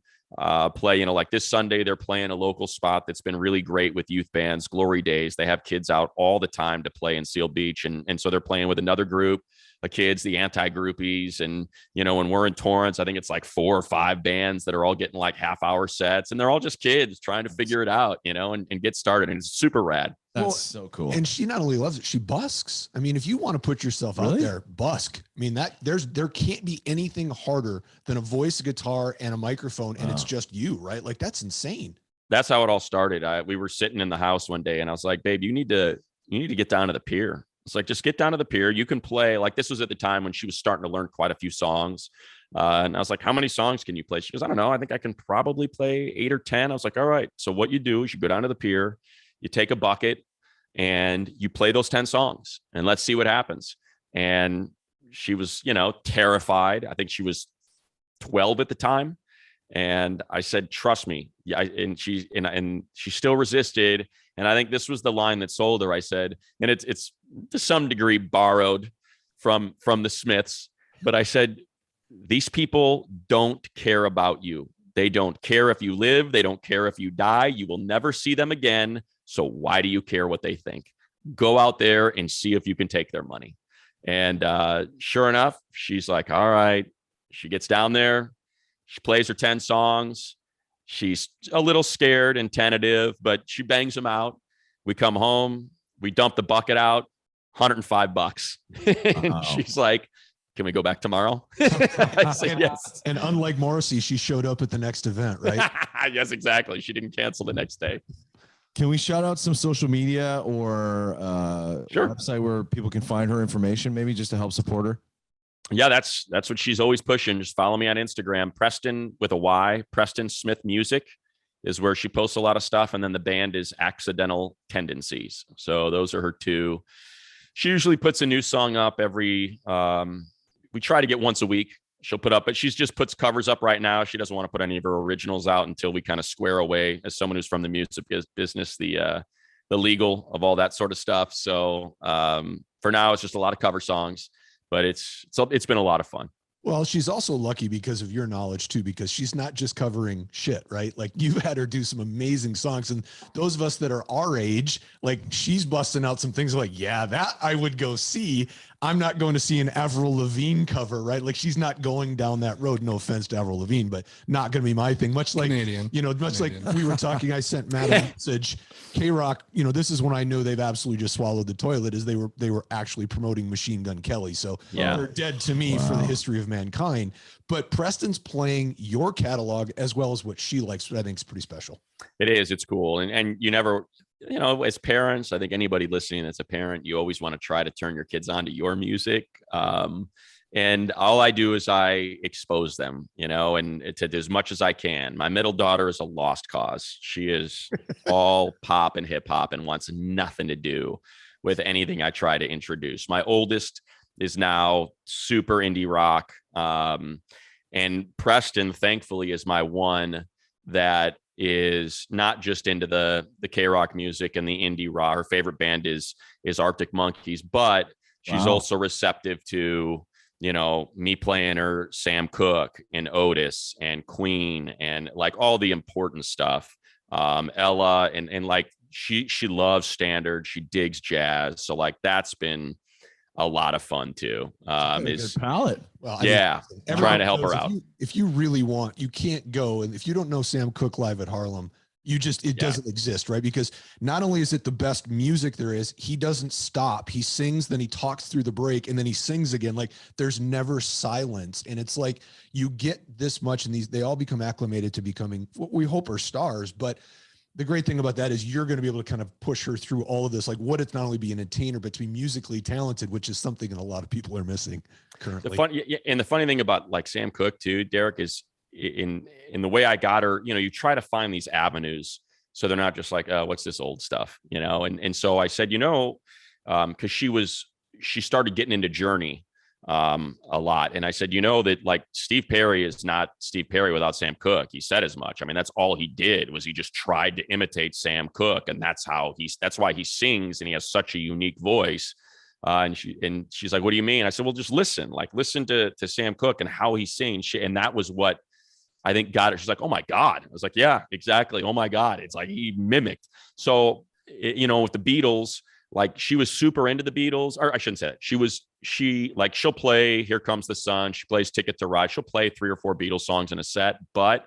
play, you know, like this Sunday, they're playing a local spot that's been really great with youth bands, Glory Days. They have kids out all the time to play in Seal Beach. And so they're playing with another group of kids, the anti-groupies. And, you know, when we're in Torrance, I think it's like 4 or 5 bands that are all getting like half-hour sets, and they're all just kids trying to figure it out, you know, and get started. And it's super rad. That's so cool. And she not only loves it, she busks. I mean, if you want to put yourself out there, busk. I mean, there can't be anything harder than a voice, a guitar, and a microphone, and it's just you, right? Like, that's insane. That's how it all started. We were sitting in the house one day, and I was like, babe, you need to get down to the pier. It's like, just get down to the pier. You can play. Like, this was at the time when she was starting to learn quite a few songs. And I was like, how many songs can you play? She goes, I don't know. I think I can probably play 8 or 10. I was like, all right. So what you do is you go down to the pier, you take a bucket, and you play those 10 songs, and let's see what happens. And she was, you know, terrified. I think she was 12 at the time. And I said, trust me. Yeah. And she still resisted. And I think this was the line that sold her. I said, and it's to some degree borrowed from the Smiths, but I said, these people don't care about you. They don't care if you live. They don't care if you die. You will never see them again. So why do you care what they think? Go out there and see if you can take their money. And sure enough, she's like, all right. She gets down there. She plays her 10 songs. She's a little scared and tentative, but she bangs them out. We come home. We dump the bucket out, $105. And she's like, can we go back tomorrow? I said, yes. And unlike Morrissey, she showed up at the next event, right? Yes, exactly. She didn't cancel the next day. Can we shout out some social media or Sure. website where people can find her information, maybe just to help support her? Yeah, that's what she's always pushing. Just follow me on Instagram, Preston with a Y, Preston Smith Music is where she posts a lot of stuff. And then the band is Accidental Tendencies. So those are her two. She usually puts a new song up every, we try to get once a week. She'll put up, but she's just puts covers up right now. She doesn't want to put any of her originals out until we kind of square away, as someone who's from the music business, the legal of all that sort of stuff. So for now, it's just a lot of cover songs, but it's been a lot of fun. Well, she's also lucky because of your knowledge too, because she's not just covering shit, right? Like, you've had her do some amazing songs, and those of us that are our age, like, she's busting out some things like, yeah, that I would go see. I'm not going to see an Avril Lavigne cover, right? Like, she's not going down that road. No offense to Avril Lavigne, but not going to be my thing. Much like, Canadian. you know, much like we were talking, I sent Matt a message, K-Rock, you know, this is when I know they've absolutely just swallowed the toilet, is they were actually promoting Machine Gun Kelly. So yeah, they're dead to me for the history of mankind. But Preston's playing your catalog as well as what she likes, which I think is pretty special. it is. It's cool. And you never, you know, as parents, I think anybody listening that's a parent, you always want to try to turn your kids on to your music. And all I do is I expose them, you know, and to as much as I can. My middle daughter is a lost cause. She is all pop and hip hop and wants nothing to do with anything I try to introduce. My oldest is now super indie rock. And Preston, thankfully, is my one that is not just into the K-Rock music and the indie rock. Her favorite band is Arctic Monkeys, but she's also receptive to, you know, me playing her Sam Cooke and Otis and Queen and like all the important stuff. Ella and like she loves standard. She digs jazz. So like that's been a lot of fun too. Good palette. Well, yeah, trying to help her out. If you really want, you can't go. And if you don't know Sam Cooke live at Harlem, it doesn't exist, right? Because not only is it the best music there is, he doesn't stop. He sings, then he talks through the break, and then he sings again. Like, there's never silence. And it's like, you get this much, and they all become acclimated to becoming what we hope are stars. But the great thing about that is you're going to be able to kind of push her through all of this, like what it's not only be an entertainer, but to be musically talented, which is something that a lot of people are missing currently. The funny thing about like Sam Cooke too, Derek, is in the way I got her, you know, you try to find these avenues so they're not just like, oh, what's this old stuff, you know? And so I said, you know, cause she started getting into Journey a lot. And I said, you know, that like Steve Perry is not Steve Perry without Sam Cooke. He said as much. I mean, that's all he did was he just tried to imitate Sam Cooke. And that's why he sings and he has such a unique voice. And she's like, what do you mean? I said, well, just listen to Sam Cooke and how he sings. And that was what I think got it. She's like, oh my God. I was like, yeah, exactly. Oh my God. It's like he mimicked. So, with the Beatles, like she was super into the Beatles, or I shouldn't say that. She'll play Here Comes the Sun. She plays Ticket to Ride. She'll play 3 or 4 Beatles songs in a set. But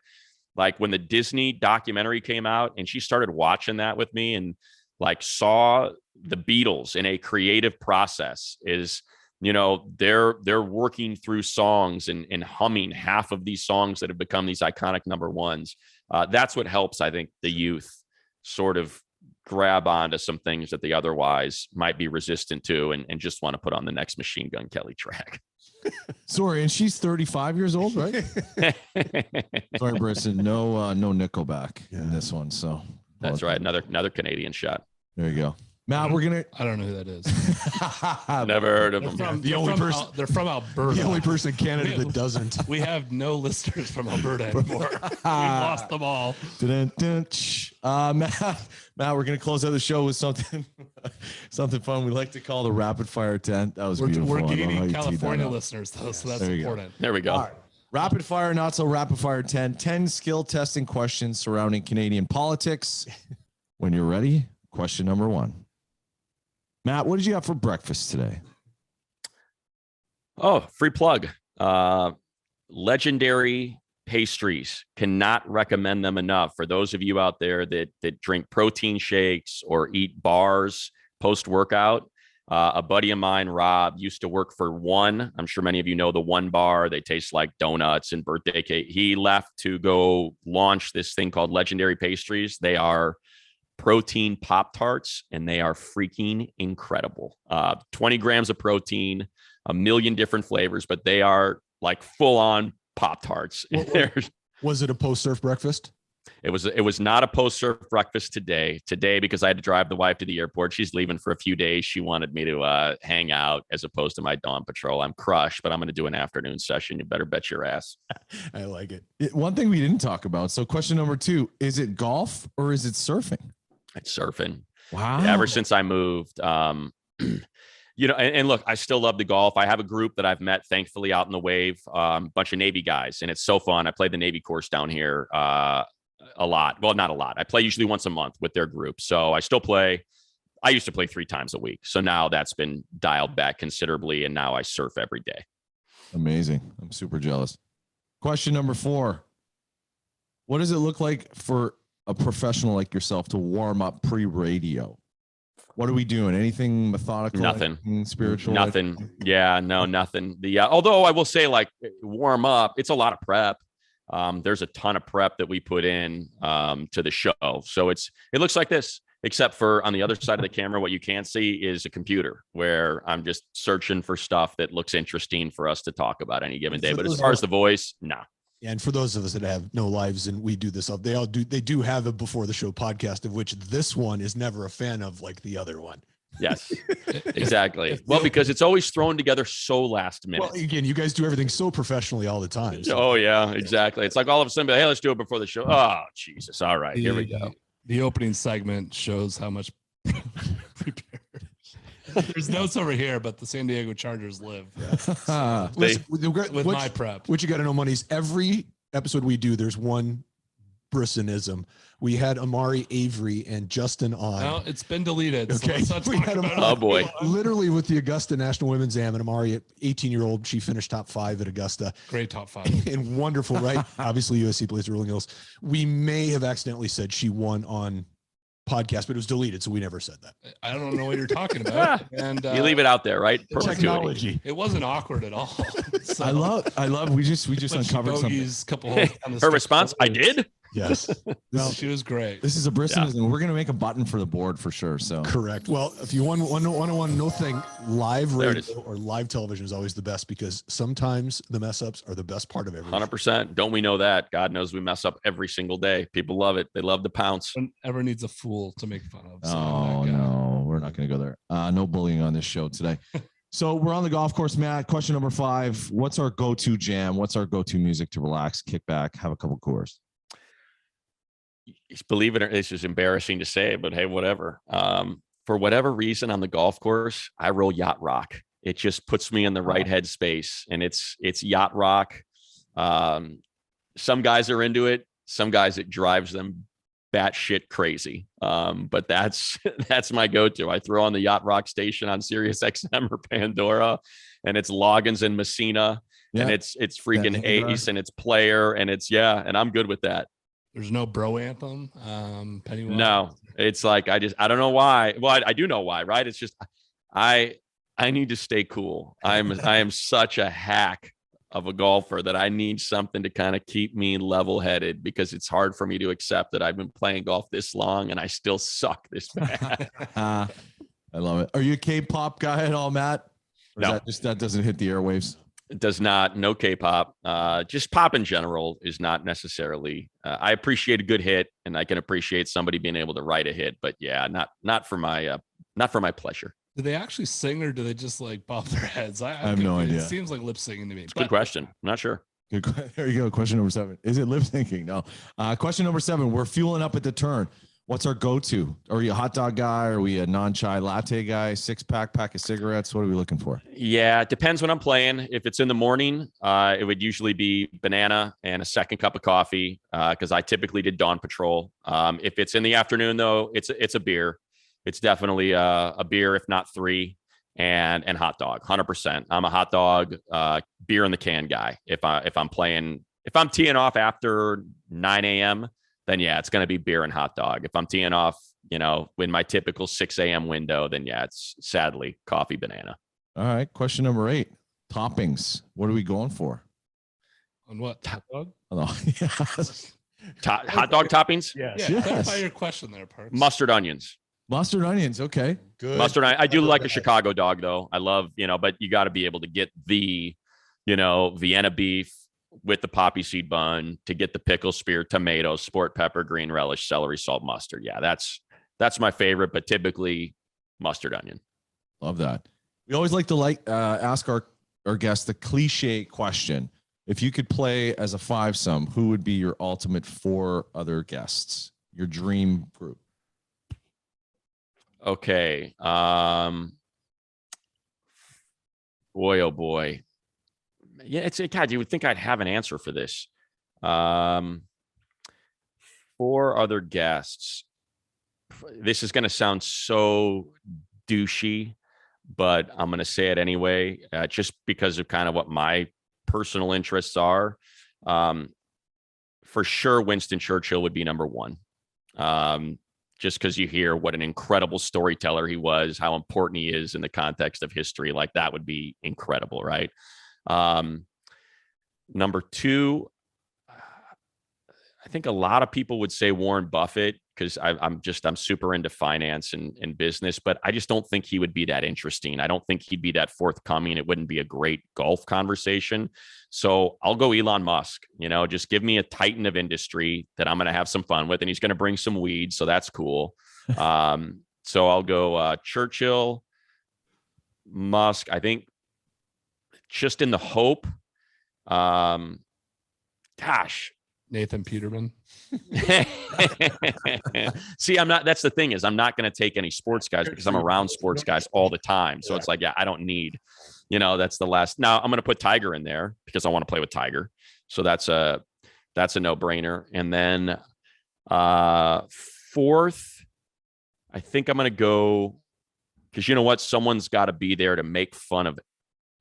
like when the Disney documentary came out and she started watching that with me and like saw the Beatles in a creative process is, they're working through songs and humming half of these songs that have become these iconic number ones. That's what helps, I think, the youth sort of grab onto some things that they otherwise might be resistant to and just want to put on the next Machine Gun Kelly track. Sorry, and she's 35 years old, right? Sorry, Brisson. No Nickelback in this one. So that's right. Another Canadian shot. There you go. Matt, I don't know who that is. Never heard of them. They're from Alberta. The only person in Canada that doesn't. We have no listeners from Alberta anymore. We've lost them all. Matt, we're going to close out the show with something fun. We like to call the rapid fire tent. That was beautiful. We're gaining California listeners, though, so that's important. There we go. All right. Rapid fire, not so rapid fire 10 skill testing questions surrounding Canadian politics. When you're ready, question number 1. Matt, what did you have for breakfast today? Oh, free plug. Legendary Pastries. Cannot recommend them enough. For those of you out there that drink protein shakes or eat bars post-workout, a buddy of mine, Rob, used to work for One. I'm sure many of you know the One bar. They taste like donuts and birthday cake. He left to go launch this thing called Legendary Pastries. They are protein Pop-Tarts, and they are freaking incredible. 20 grams of protein, a million different flavors, but they are like full-on Pop-Tarts. Was it a post-surf breakfast? It was not a post-surf breakfast today, because I had to drive the wife to the airport. She's leaving for a few days. She wanted me to hang out as opposed to my dawn patrol. I'm crushed, but I'm going to do an afternoon session. You better bet your ass. I like it. One thing we didn't talk about. So question number 2, is it golf or is it surfing? It's surfing. Wow. Yeah, ever since I moved, and look, I still love the golf. I have a group that I've met, thankfully, out in the wave, bunch of Navy guys, and it's so fun. I play the Navy course down here a lot. Well, not a lot. I play usually once a month with their group. So I still play. I used to play 3 times a week. So now that's been dialed back considerably, and now I surf every day. Amazing. I'm super jealous. Question number 4. What does it look like for a professional like yourself to warm up pre-radio? What are we doing? Anything methodical? Nothing. Anything spiritual? Nothing. Yeah, no, nothing. Although I will say, like, warm up, it's a lot of prep. There's a ton of prep that we put in to the show. So it looks like this, except for on the other side of the camera, what you can't see is a computer where I'm just searching for stuff that looks interesting for us to talk about any given day. But as far as the voice, no. Yeah, and for those of us that have no lives and we do this up, they do have a before the show podcast, of which this one is never a fan of, like the other one. Yes, exactly. Well, because it's always thrown together so last minute. Well, again, you guys do everything so professionally all the time. So. Oh yeah, exactly. It's like all of a sudden, hey, let's do it before the show. Oh Jesus! All right, here we go. The opening segment shows how much prepared. There's notes over here, but the San Diego Chargers live. Yeah. With my prep. What you got to know, Monies, every episode we do, there's one Brissonism. We had Amari Avery and Justin on. No, it's been deleted. Okay. So we had oh boy. Literally with the Augusta National Women's Am, and Amari, 18-year-old, she finished top 5 at Augusta. Great top 5. And wonderful, right? Obviously, USC plays the Rolling Hills. We may have accidentally said she won on podcast, but it was deleted, so we never said that. I don't know what you're talking about. And you leave it out there, right? Technology. It wasn't awkward at all. So, I love. We just uncovered something. Couple Her response, I did. Yes. Well, she was great. This is a Brisson, and we're going to make a button for the board for sure. So correct. Well, if you want to know thing, live radio or live television is always the best, because sometimes the mess ups are the best part of everything. 100%. Don't we know that? God knows we mess up every single day. People love it. They love the pounce. Whenever needs a fool to make fun of. So oh no, we're not going to go there. No bullying on this show today. So we're on the golf course, Matt. Question number 5. What's our go-to jam? What's our go-to music to relax, kick back, have a couple Coors? Believe it or not, it's just embarrassing to say, but hey, whatever. For whatever reason on the golf course, I roll yacht rock. It just puts me in the right headspace, and it's yacht rock. some guys are into it. Some guys, it drives them batshit crazy. But that's my go-to. I throw on the Yacht Rock station on Sirius XM or Pandora, and it's Loggins and Messina, and it's freaking Ace, and it's Player, and and I'm good with that. There's no bro anthem. Pennywise. No, it's like I don't know why. Well, I do know why, right? It's just I need to stay cool. I am such a hack of a golfer that I need something to kind of keep me level-headed, because it's hard for me to accept that I've been playing golf this long and I still suck this bad. I love it. Are you a K-pop guy at all, Matt? Or No, that doesn't hit the airwaves. it does not. No K-pop. Just pop in general is not necessarily. I appreciate a good hit, and I can appreciate somebody being able to write a hit, but yeah, not for my pleasure. Do they actually sing, or do they just like bob their heads? I have no idea. It seems like lip singing to me. It's a good question. I'm not sure. Good. There you go. Question number 7. Is it lip syncing? No. Question number 7. We're fueling up at the turn. What's our go-to? Are we a hot dog guy? Are we a non-chai latte guy? 6-pack, pack of cigarettes? What are we looking for? Yeah, it depends when I'm playing. If it's in the morning, it would usually be banana and a second cup of coffee, because I typically did dawn patrol. If it's in the afternoon, though, it's a beer. It's definitely a beer, if not 3, and hot dog, 100%. I'm a hot dog, beer in the can guy. If I'm teeing off after 9 a.m., then yeah, it's going to be beer and hot dog. If I'm teeing off, in my typical 6 a.m. window, then yeah, it's sadly coffee, banana. All right. Question number 8. Toppings. What are we going for? On what? Hot dog? Oh, yes. Hot dog toppings? Yeah. Yes. Clarify your question there, Parks. Mustard onions. Mustard onions. Okay. Good. Mustard. I do like a Chicago dog, though. I love, but you got to be able to get the, Vienna beef with the poppy seed bun, to get the pickle, spear, tomatoes, sport pepper, green relish, celery, salt, mustard. Yeah, that's my favorite, but typically mustard onion. Love that. We always like to ask our guests the cliche question. If you could play as a 5-some, who would be your ultimate 4 other guests? Your dream group? Okay. Boy, oh boy. Yeah, God, you would think I'd have an answer for this. 4 other guests. This is going to sound so douchey, but I'm going to say it anyway, just because of kind of what my personal interests are. For sure, Winston Churchill would be number 1. Just because you hear what an incredible storyteller he was, how important he is in the context of history, like that would be incredible, right? Number 2, I think a lot of people would say Warren Buffett, because I'm super into finance and business, but I just don't think he would be that interesting. I don't think he'd be that forthcoming. It wouldn't be a great golf conversation. So I'll go Elon Musk. Just give me a titan of industry that I'm going to have some fun with, and he's going to bring some weed, so that's cool. So I'll go Churchill, Musk. I think just in the hope. Nathan Peterman. See, that's the thing, is I'm not going to take any sports guys, because I'm around sports guys all the time. So it's like, yeah, I don't need, that's the last. Now I'm going to put Tiger in there because I want to play with Tiger. So that's a no brainer. And then 4th, I think I'm going to go, because you know what? Someone's got to be there to make fun of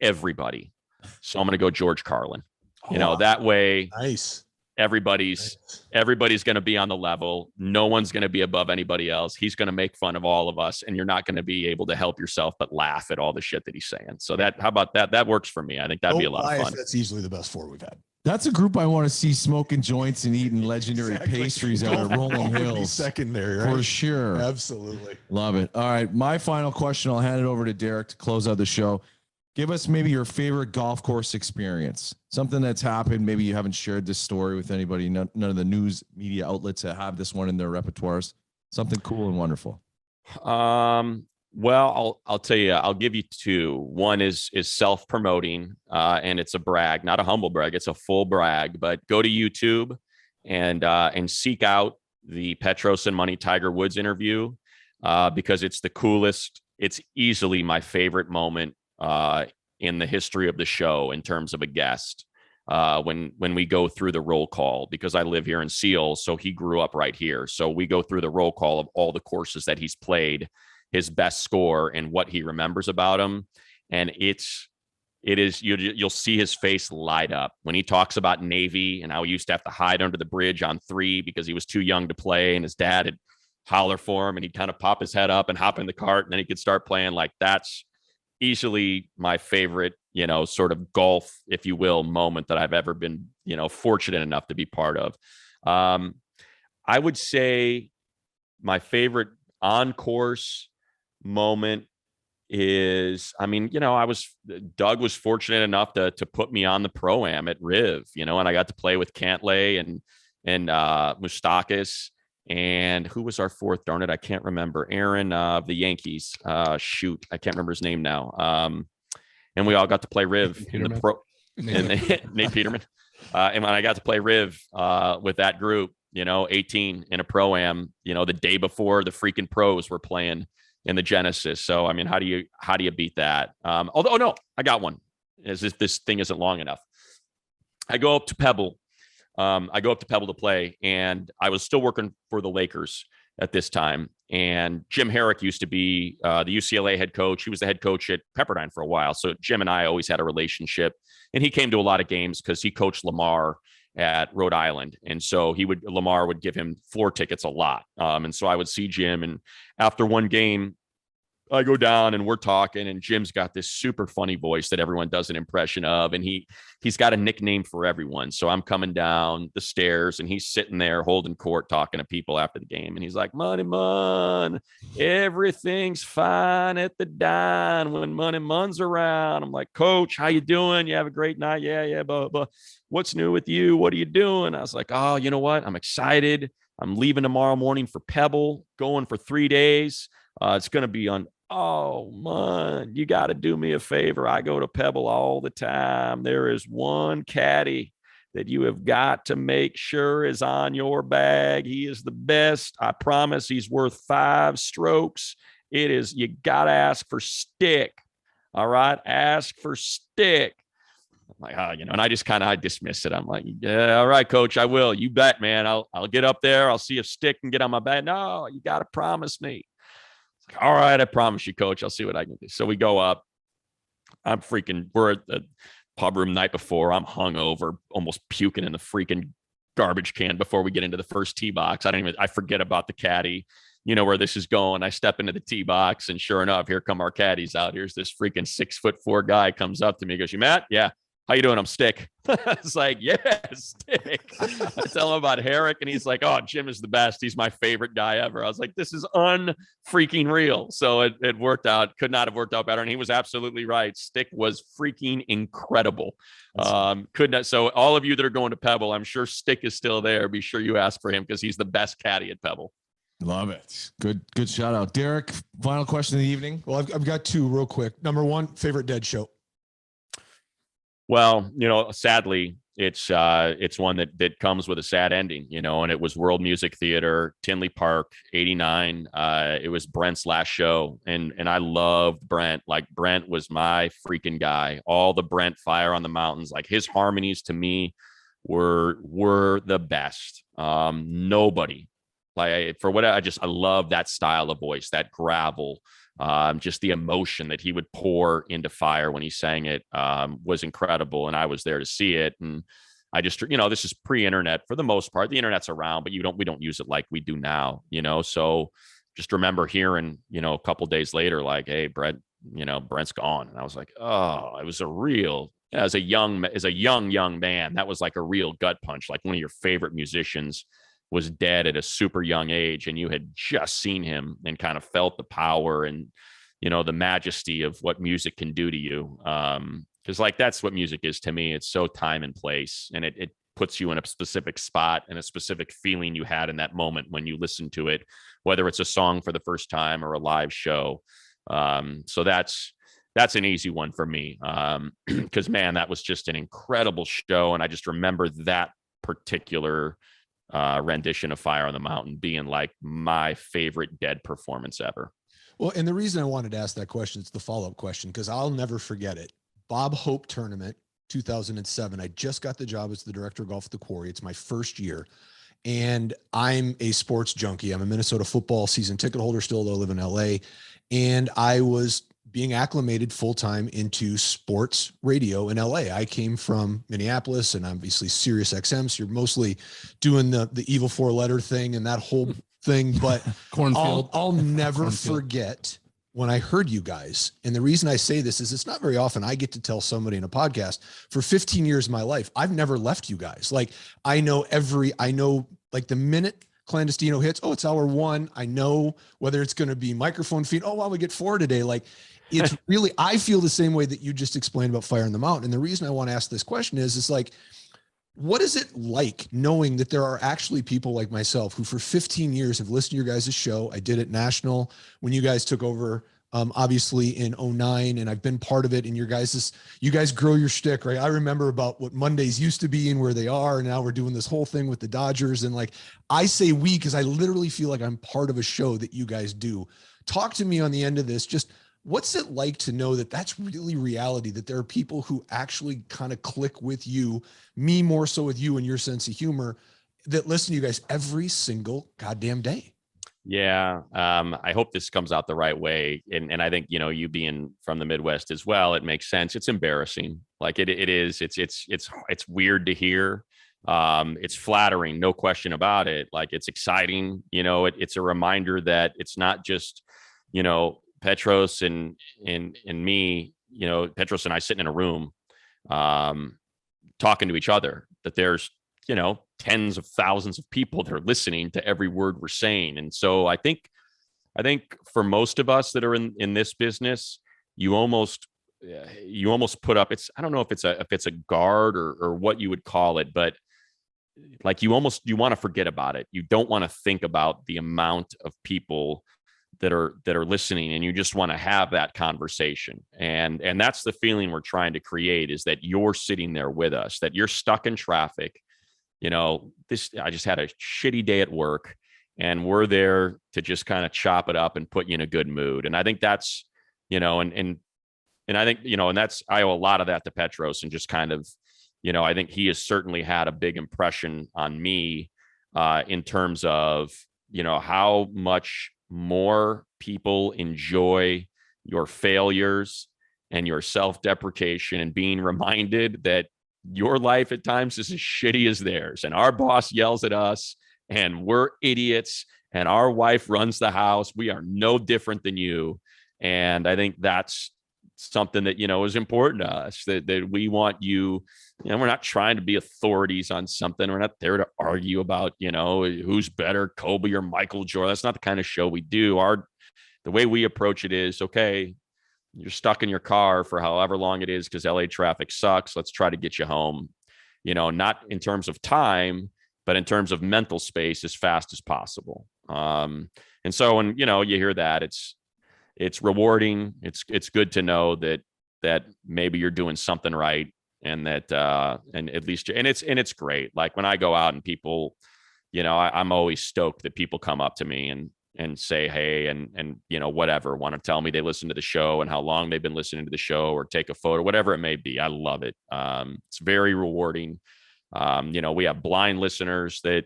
everybody. So I'm going to go George Carlin. That way. Nice. Everybody's going to be on the level. No one's going to be above anybody else. He's going to make fun of all of us, and you're not going to be able to help yourself but laugh at all the shit that he's saying. So how about that? That works for me. I think that'd be a lot of fun. That's easily the best 4 we've had. That's a group I want to see smoking joints and eating legendary pastries out of Rolling Hills. Secondary, right? For sure. Absolutely. Love it. All right. My final question, I'll hand it over to Derek to close out the show. Give us maybe your favorite golf course experience, something that's happened. Maybe you haven't shared this story with anybody. None of the news media outlets that have this one in their repertoires. Something cool and wonderful. Well, I'll tell you, I'll give you 2. One is self-promoting, and it's a brag, not a humble brag. It's a full brag, but go to YouTube and seek out the Petros and Money Tiger Woods interview, because it's the coolest. It's easily my favorite moment in the history of the show in terms of a guest. when we go through the roll call, because I live here in Seal, so he grew up right here. So we go through the roll call of all the courses that he's played, his best score, and what he remembers about him. And you'll see his face light up when he talks about Navy and how he used to have to hide under the bridge on 3 because he was too young to play, and his dad would holler for him, and he'd kind of pop his head up and hop in the cart, and then he could start playing. Like, that's easily my favorite, sort of golf, if you will, moment that I've ever been, fortunate enough to be part of. I would say my favorite on course moment is, Doug was fortunate enough to put me on the Pro-Am at Riv, and I got to play with Cantlay and Moustakis. And who was our fourth? Darn it, I can't remember. Aaron of the Yankees. Shoot, I can't remember his name now. And we all got to play Riv in the pro. Nate Peterman. And when I got to play Riv with that group, 18 in a Pro-Am, the day before the freaking pros were playing in the Genesis. So, how do you beat that? Although, no, I got one. As if this thing isn't long enough. I go up to Pebble to play, and I was still working for the Lakers at this time. And Jim Herrick used to be the UCLA head coach. He was the head coach at Pepperdine for a while. So Jim and I always had a relationship, and he came to a lot of games because he coached Lamar at Rhode Island. And so Lamar would give him floor tickets a lot. And so I would see Jim, and after one game, I go down and we're talking, and Jim's got this super funny voice that everyone does an impression of. And he's got a nickname for everyone. So I'm coming down the stairs, and he's sitting there holding court, talking to people after the game. And he's like, Money Mun, everything's fine at the dine when Money Mun's around. I'm like, Coach, how you doing? You have a great night? Yeah, but what's new with you? What are you doing? I was like, oh, you know what? I'm excited. I'm leaving tomorrow morning for Pebble, going for 3 days. It's going to be on. Oh, man, you got to do me a favor. I go to Pebble all the time. There is one caddy that you have got to make sure is on your bag. He is the best. I promise he's worth 5 strokes. You got to ask for Stick. All right. Ask for Stick. I'm like, and I just I dismiss it. I'm like, yeah, all right, Coach, I will. You bet, man. I'll get up there. I'll see if Stick can get on my bag. No, you got to promise me. All right, I promise you, Coach, I'll see what I can do. So we go up. We're at the pub room night before. I'm hungover, almost puking in the freaking garbage can before we get into the first tee box. I forget about the caddy, where this is going. I step into the tee box, and sure enough, here come our caddies out. Here's this freaking 6'4" guy comes up to me, goes, "You Matt? Yeah. How you doing? I'm Stick." It's like, yeah, Stick. I tell him about Herrick, and he's like, "Oh, Jim is the best. He's my favorite guy ever." I was like, this is unfreaking real. So it worked out. Could not have worked out better. And he was absolutely right. Stick was freaking incredible. So all of you that are going to Pebble, I'm sure Stick is still there. Be sure you ask for him, because he's the best caddy at Pebble. Love it. Good shout out. Derek, final question of the evening. Well, I've got 2 real quick. Number 1, favorite Dead show. Well, sadly, it's one that comes with a sad ending, and it was World Music Theater, Tinley Park, 89. It was Brent's last show. And I loved Brent. Like, Brent was my freaking guy. All the Brent Fire on the Mountains, like his harmonies to me were the best. Nobody I love that style of voice, that gravel. Just the emotion that he would pour into Fire when he sang it was incredible. And I was there to see it. And I just, this is pre-internet for the most part. The internet's around, but we don't use it like we do now, so just remember hearing, a couple days later, like, hey, Brent's gone. And I was like, oh, it was as a young man, that was like a real gut punch. Like, one of your favorite musicians was dead at a super young age, and you had just seen him and kind of felt the power and, the majesty of what music can do to you. Because that's what music is to me. It's so time and place, and it puts you in a specific spot and a specific feeling you had in that moment when you listen to it, whether it's a song for the first time or a live show. So that's an easy one for me. Because man, that was just an incredible show. And I just remember that particular rendition of Fire on the Mountain being like my favorite Dead performance ever. Well, and the reason I wanted to ask that question, it's the follow-up question, because I'll never forget it. Bob Hope tournament 2007. I just got the job as the director of golf at the Quarry. It's my first year. And I'm a sports junkie. I'm a Minnesota football season ticket holder still, though I live in LA. And I was being acclimated full-time into sports radio in LA. I came from Minneapolis and obviously Sirius XM. So you're mostly doing the evil 4-letter thing and that whole thing. But Cornfield. I'll never Cornfield. forget when I heard you guys. And the reason I say this is it's not very often I get to tell somebody in a podcast. For 15 years of my life, I've never left you guys. Like I know like the minute Clandestino hits, oh, it's hour 1. I know whether it's going to be microphone feed. Oh, wow, we get 4 today. Like it's really, I feel the same way that you just explained about Fire in the Mountain. And the reason I want to ask this question is like, what is it like knowing that there are actually people like myself who for 15 years have listened to your guys' show? I did it national when you guys took over, obviously in 2009, and I've been part of it. And you guys grow your shtick, right? I remember about what Mondays used to be and where they are. And now we're doing this whole thing with the Dodgers. And like, I say we, because I literally feel like I'm part of a show that you guys do. Talk to me on the end of this. Just what's it like to know that that's really reality, that there are people who actually kind of click with you, me more so with you and your sense of humor, that listen to you guys every single goddamn day? Yeah. I hope this comes out the right way. And I think, you being from the Midwest as well, it makes sense. It's embarrassing. Like it is, it's weird to hear. It's flattering, no question about it. Like it's exciting. It's a reminder that it's not just, Petros and me, Petros and I sitting in a room, talking to each other, that there's, tens of thousands of people that are listening to every word we're saying. And so I think for most of us that are in this business, you almost put up, I don't know if it's a guard or what you would call it, but like you want to forget about it. You don't want to think about the amount of people that are listening, and you just want to have that conversation. And that's the feeling we're trying to create, is that you're sitting there with us, that you're stuck in traffic. I just had a shitty day at work, and we're there to just kind of chop it up and put you in a good mood. And I think that's, and I think, and that's, I owe a lot of that to Petros, and just kind of, I think he has certainly had a big impression on me, in terms of, how much more people enjoy your failures and your self-deprecation, and being reminded that your life at times is as shitty as theirs. And our boss yells at us and we're idiots, and our wife runs the house. We are no different than you. And I think that's something that, is important to us, that we want you, we're not trying to be authorities on something. We're not there to argue about, who's better, Kobe or Michael Jordan. That's not the kind of show we do. The way we approach it is, okay, you're stuck in your car for however long it is because LA traffic sucks. Let's try to get you home, not in terms of time, but in terms of mental space, as fast as possible. And so when, you hear that, it's rewarding. It's good to know that maybe you're doing something right, and that, and at least, and it's great. Like when I go out and people, I'm always stoked that people come up to me and say, hey, and whatever, want to tell me they listen to the show and how long they've been listening to the show, or take a photo, whatever it may be. I love it. It's very rewarding. We have blind listeners that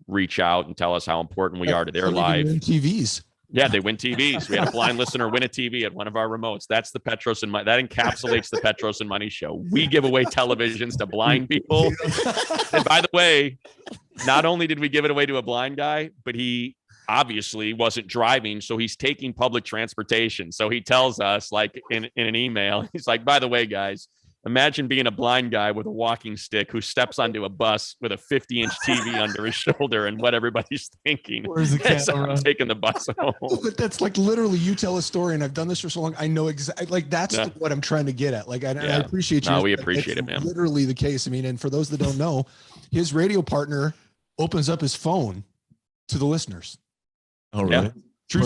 reach out and tell us how important we are to their life. TVs. Yeah, they win TVs. We had a blind listener win a TV at one of our remotes. That's the Petros and Money. That encapsulates the Petros and Money show. We give away televisions to blind people. And by the way, not only did we give it away to a blind guy, but he obviously wasn't driving, so he's taking public transportation. So he tells us, like in an email, he's like, by the way, guys, imagine being a blind guy with a walking stick who steps onto a bus with a 50-inch TV under his shoulder, and what everybody's thinking. Where's the camera? I'm taking the bus home. But that's like literally, you tell a story, and I've done this for so long. I know exactly, like that's what I'm trying to get at. Like, I appreciate you. No, we appreciate it, man. Literally the case. I mean, and for those that don't know, his radio partner opens up his phone to the listeners. Oh, really? Yeah.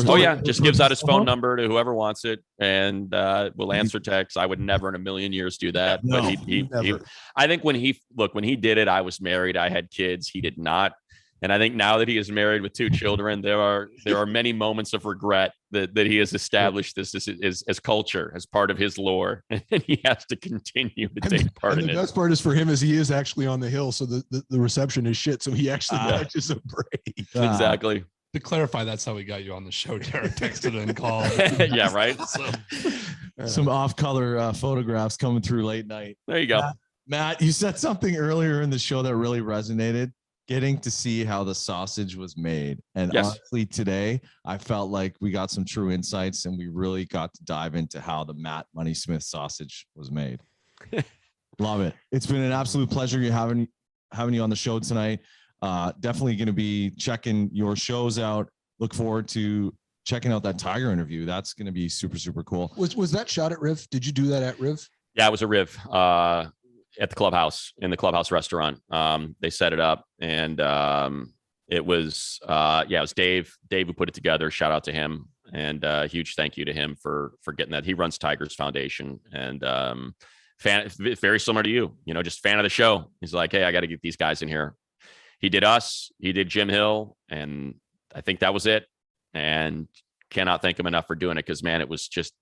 Oh yeah, just gives out his phone number to whoever wants it, and will answer texts. I would never in a million years do that. No, but he I think when he did it, I was married, I had kids. He did not. And I think now that he is married with 2 children, there are many moments of regret that he has established this as culture, as part of his lore, and he has to continue to take part in it. The best part is for him is he is actually on the hill, so the reception is shit. So he actually catches a break. Exactly. To clarify, that's how we got you on the show, Derek. Texted and called. Yeah, right. So, Some off-color photographs coming through late night. There you go. Matt, you said something earlier in the show that really resonated. Getting to see how the sausage was made. And Yes. honestly, today, I felt like we got some true insights and we really got to dive into how the Matt Moneysmith sausage was made. Love it. It's been an absolute pleasure having you on the show tonight. Definitely going to be checking your shows out. Look forward to checking out that Tiger interview. That's going to be super, super cool. Was that shot at Riv? Did you do that at Riv? Yeah, it was a Riv. At the clubhouse, in the clubhouse restaurant. They set it up, and it was it was Dave who put it together. Shout out to him, and huge thank you to him for getting that. He runs Tigers Foundation, and fan, very similar to you, just fan of the show. He's like, hey, I got to get these guys in here. He did us, he did Jim Hill, and I think that was it. And cannot thank him enough for doing it, because man, it was just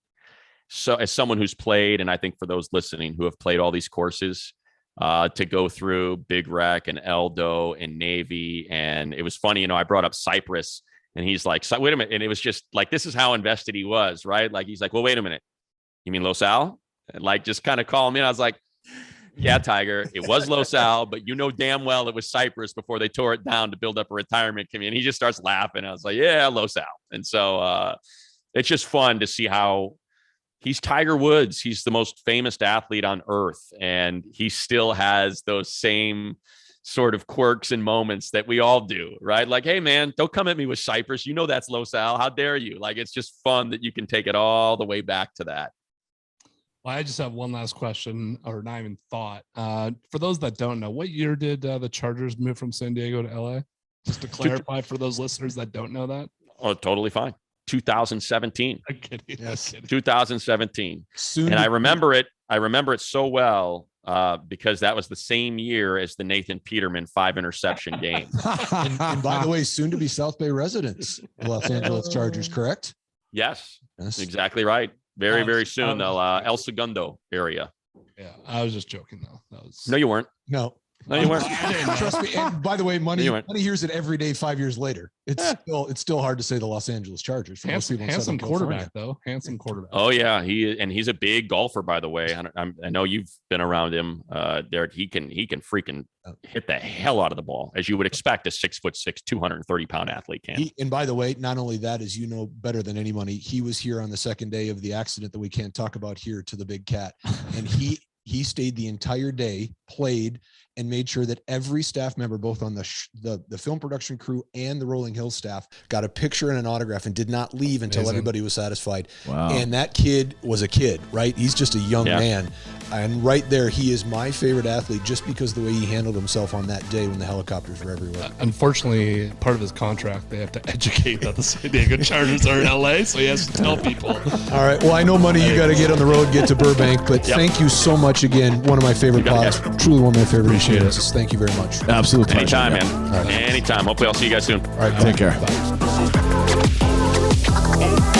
so, as someone who's played, and I think for those listening who have played all these courses, to go through Big Rec and Eldo and Navy. And it was funny, I brought up Cypress, and he's like, wait a minute. And it was just like, this is how invested he was, right? Like, he's like, well, wait a minute. You mean Los Al? And like, just kind of call me. And I was like, yeah, Tiger, it was Los Al, but damn well it was Cypress before they tore it down to build up a retirement community. And he just starts laughing. I was like, yeah, Los Al. And so it's just fun to see how he's Tiger Woods. He's the most famous athlete on earth, and he still has those same sort of quirks and moments that we all do, right? Like, hey man, don't come at me with Cypress. That's Los Al. How dare you? Like, it's just fun that you can take it all the way back to that. well, I just have one last question, or not even thought. For those that don't know, what year did the Chargers move from San Diego to LA? Just to clarify for those listeners that don't know that. Oh, totally fine. 2017. I'm kidding. Yes. 2017. Soon And I remember it so well because that was the same year as the Nathan Peterman 5 interception game. and by the way, soon to be South Bay residents, Los Angeles Chargers, correct? Yes, Yes. exactly right. Very, very soon. They'll El Segundo area. Yeah, I was just joking though. That was No, you weren't. No. No, you weren't. Trust me. And by the way, money You weren't. hears it every day 5 years later. It's still hard to say the Los Angeles Chargers. For most people in handsome Southern California. quarterback though. Handsome quarterback. Oh yeah, he's a big golfer, by the way. I know you've been around him, Derek. He can freaking hit the hell out of the ball, as you would expect a 6'6", 230-pound athlete can. And by the way, not only that, as you know better than anybody, he was here on the second day of the accident that we can't talk about here to the Big Cat, and he stayed the entire day, played, and made sure that every staff member, both on the film production crew and the Rolling Hills staff, got a picture and an autograph and did not leave until everybody was satisfied. Wow. And that kid was a kid, right? He's just a young man. And right there, he is my favorite athlete just because of the way he handled himself on that day when the helicopters were everywhere. Unfortunately, part of his contract, they have to educate that the San Diego Chargers are in LA, so he has to tell people. All right. Well, I know, money, you got to get on the road, get to Burbank, but thank you so much again. One of my favorite pods, truly one of my favorite experiences. Thank you very much. Absolute pleasure. Anytime, man. All right. Anytime. Hopefully I'll see you guys soon. All right. Take care. Bye.